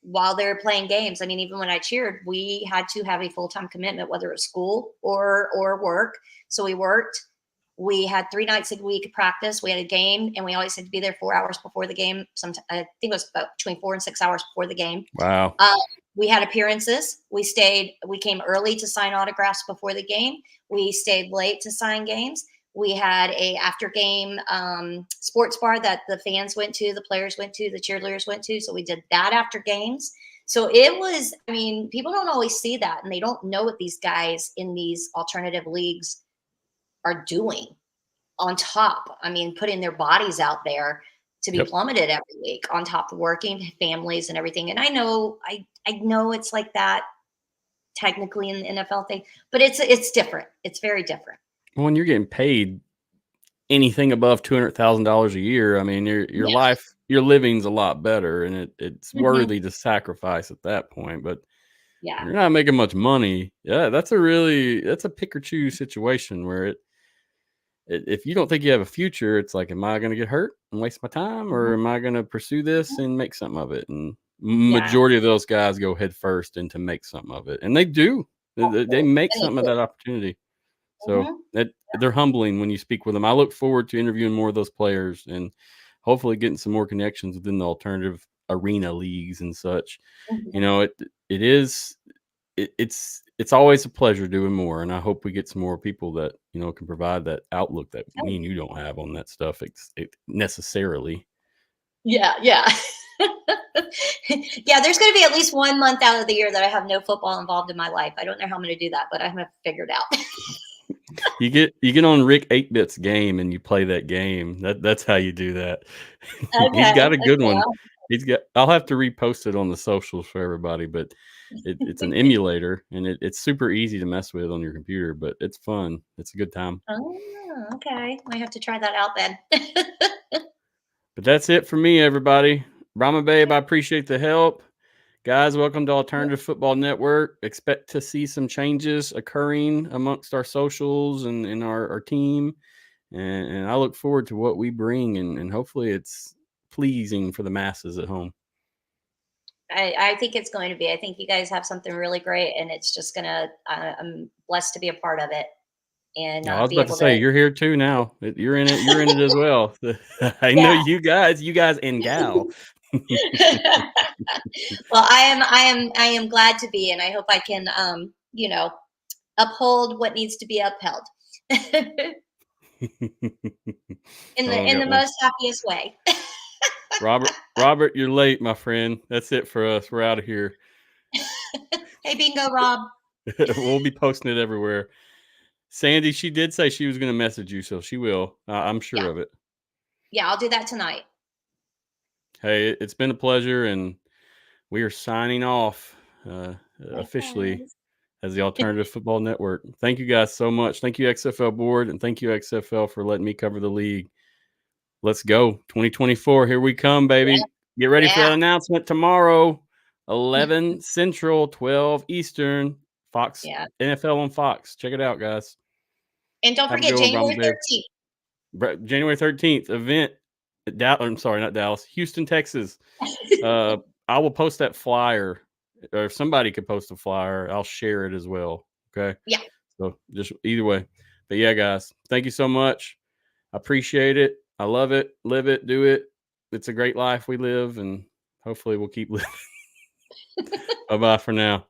while they're playing games. I mean, even when I cheered, we had to have a full-time commitment, whether it's school or work. So we worked. We had 3 nights a week of practice. We had a game, and we always had to be there 4 hours before the game. Sometimes I think it was about between 4 and 6 hours before the game. Wow. We had appearances. We came early to sign autographs before the game. We stayed late to sign games. We had a after game sports bar that the fans went to, the players went to, the cheerleaders went to. So we did that after games. So it was, I mean, people don't always see that, and they don't know what these guys in these alternative leagues are doing on top. I mean, putting their bodies out there to be plummeted every week on top of working families and everything. And I know it's like that technically in the NFL thing, but it's different. It's very different. Well, when you're getting paid anything above $200,000 a year, I mean, your life, your living's a lot better, and it's worthy to sacrifice at that point. But Yeah. You're not making much money. Yeah, that's a pick or choose situation where if you don't think you have a future, it's like, am I going to get hurt and waste my time, or am I going to pursue this and make something of it? And majority of those guys go head first into make something of it, and they do. They make something of that opportunity. So they're humbling when you speak with them. I look forward to interviewing more of those players and hopefully getting some more connections within the alternative arena leagues and such. You know, it's always a pleasure doing more, and I hope we get some more people that, you know, can provide that outlook that me and you don't have on that stuff necessarily. Yeah. Yeah, there's going to be at least 1 month out of the year that I have no football involved in my life. I don't know how I'm going to do that, but I'm going to figure it out. You get on Rick 8-Bit's game and you play that game. That's how you do that. He's got a good one. I'll have to repost it on the socials for everybody, but it's an emulator, and it's super easy to mess with on your computer, but it's fun. It's a good time. Oh, okay. I have to try that out then. But that's it for me, everybody. Brahma Babe, I appreciate the help. Guys, welcome to Alternative Football Network. Expect to see some changes occurring amongst our socials and our team. And I look forward to what we bring, and hopefully it's pleasing for the masses at home. I think it's going to be. I think you guys have something really great, and it's just going to, I'm blessed to be a part of it. And I was about to say, you're here too now. You're in it. You're in it as well. I know you guys and gal. Well, I am glad to be, and I hope I can, you know, uphold what needs to be upheld in the most happiest way. Robert, you're late, my friend. That's it for us. We're out of here. Hey, bingo, Rob. We'll be posting it everywhere. Sandy, she did say she was going to message you, so she will. I'm sure of it. Yeah, I'll do that tonight. Hey, it's been a pleasure, and we are signing off officially as the Alternative Football Network. Thank you guys so much. Thank you, XFL Board, and thank you, XFL, for letting me cover the league. Let's go. 2024, here we come, baby. Yeah. Get ready for that announcement tomorrow, 11 Central, 12 Eastern, Fox, NFL on Fox. Check it out, guys. And don't forget January 13th. January 13th, event. I'm sorry, not Dallas, Houston, Texas. I will post that flyer, or if somebody could post a flyer, I'll share it as well. Okay. Yeah. So just either way. But yeah, guys, thank you so much. I appreciate it. I love it. Live it. Do it. It's a great life we live, and hopefully we'll keep living. Bye-bye for now.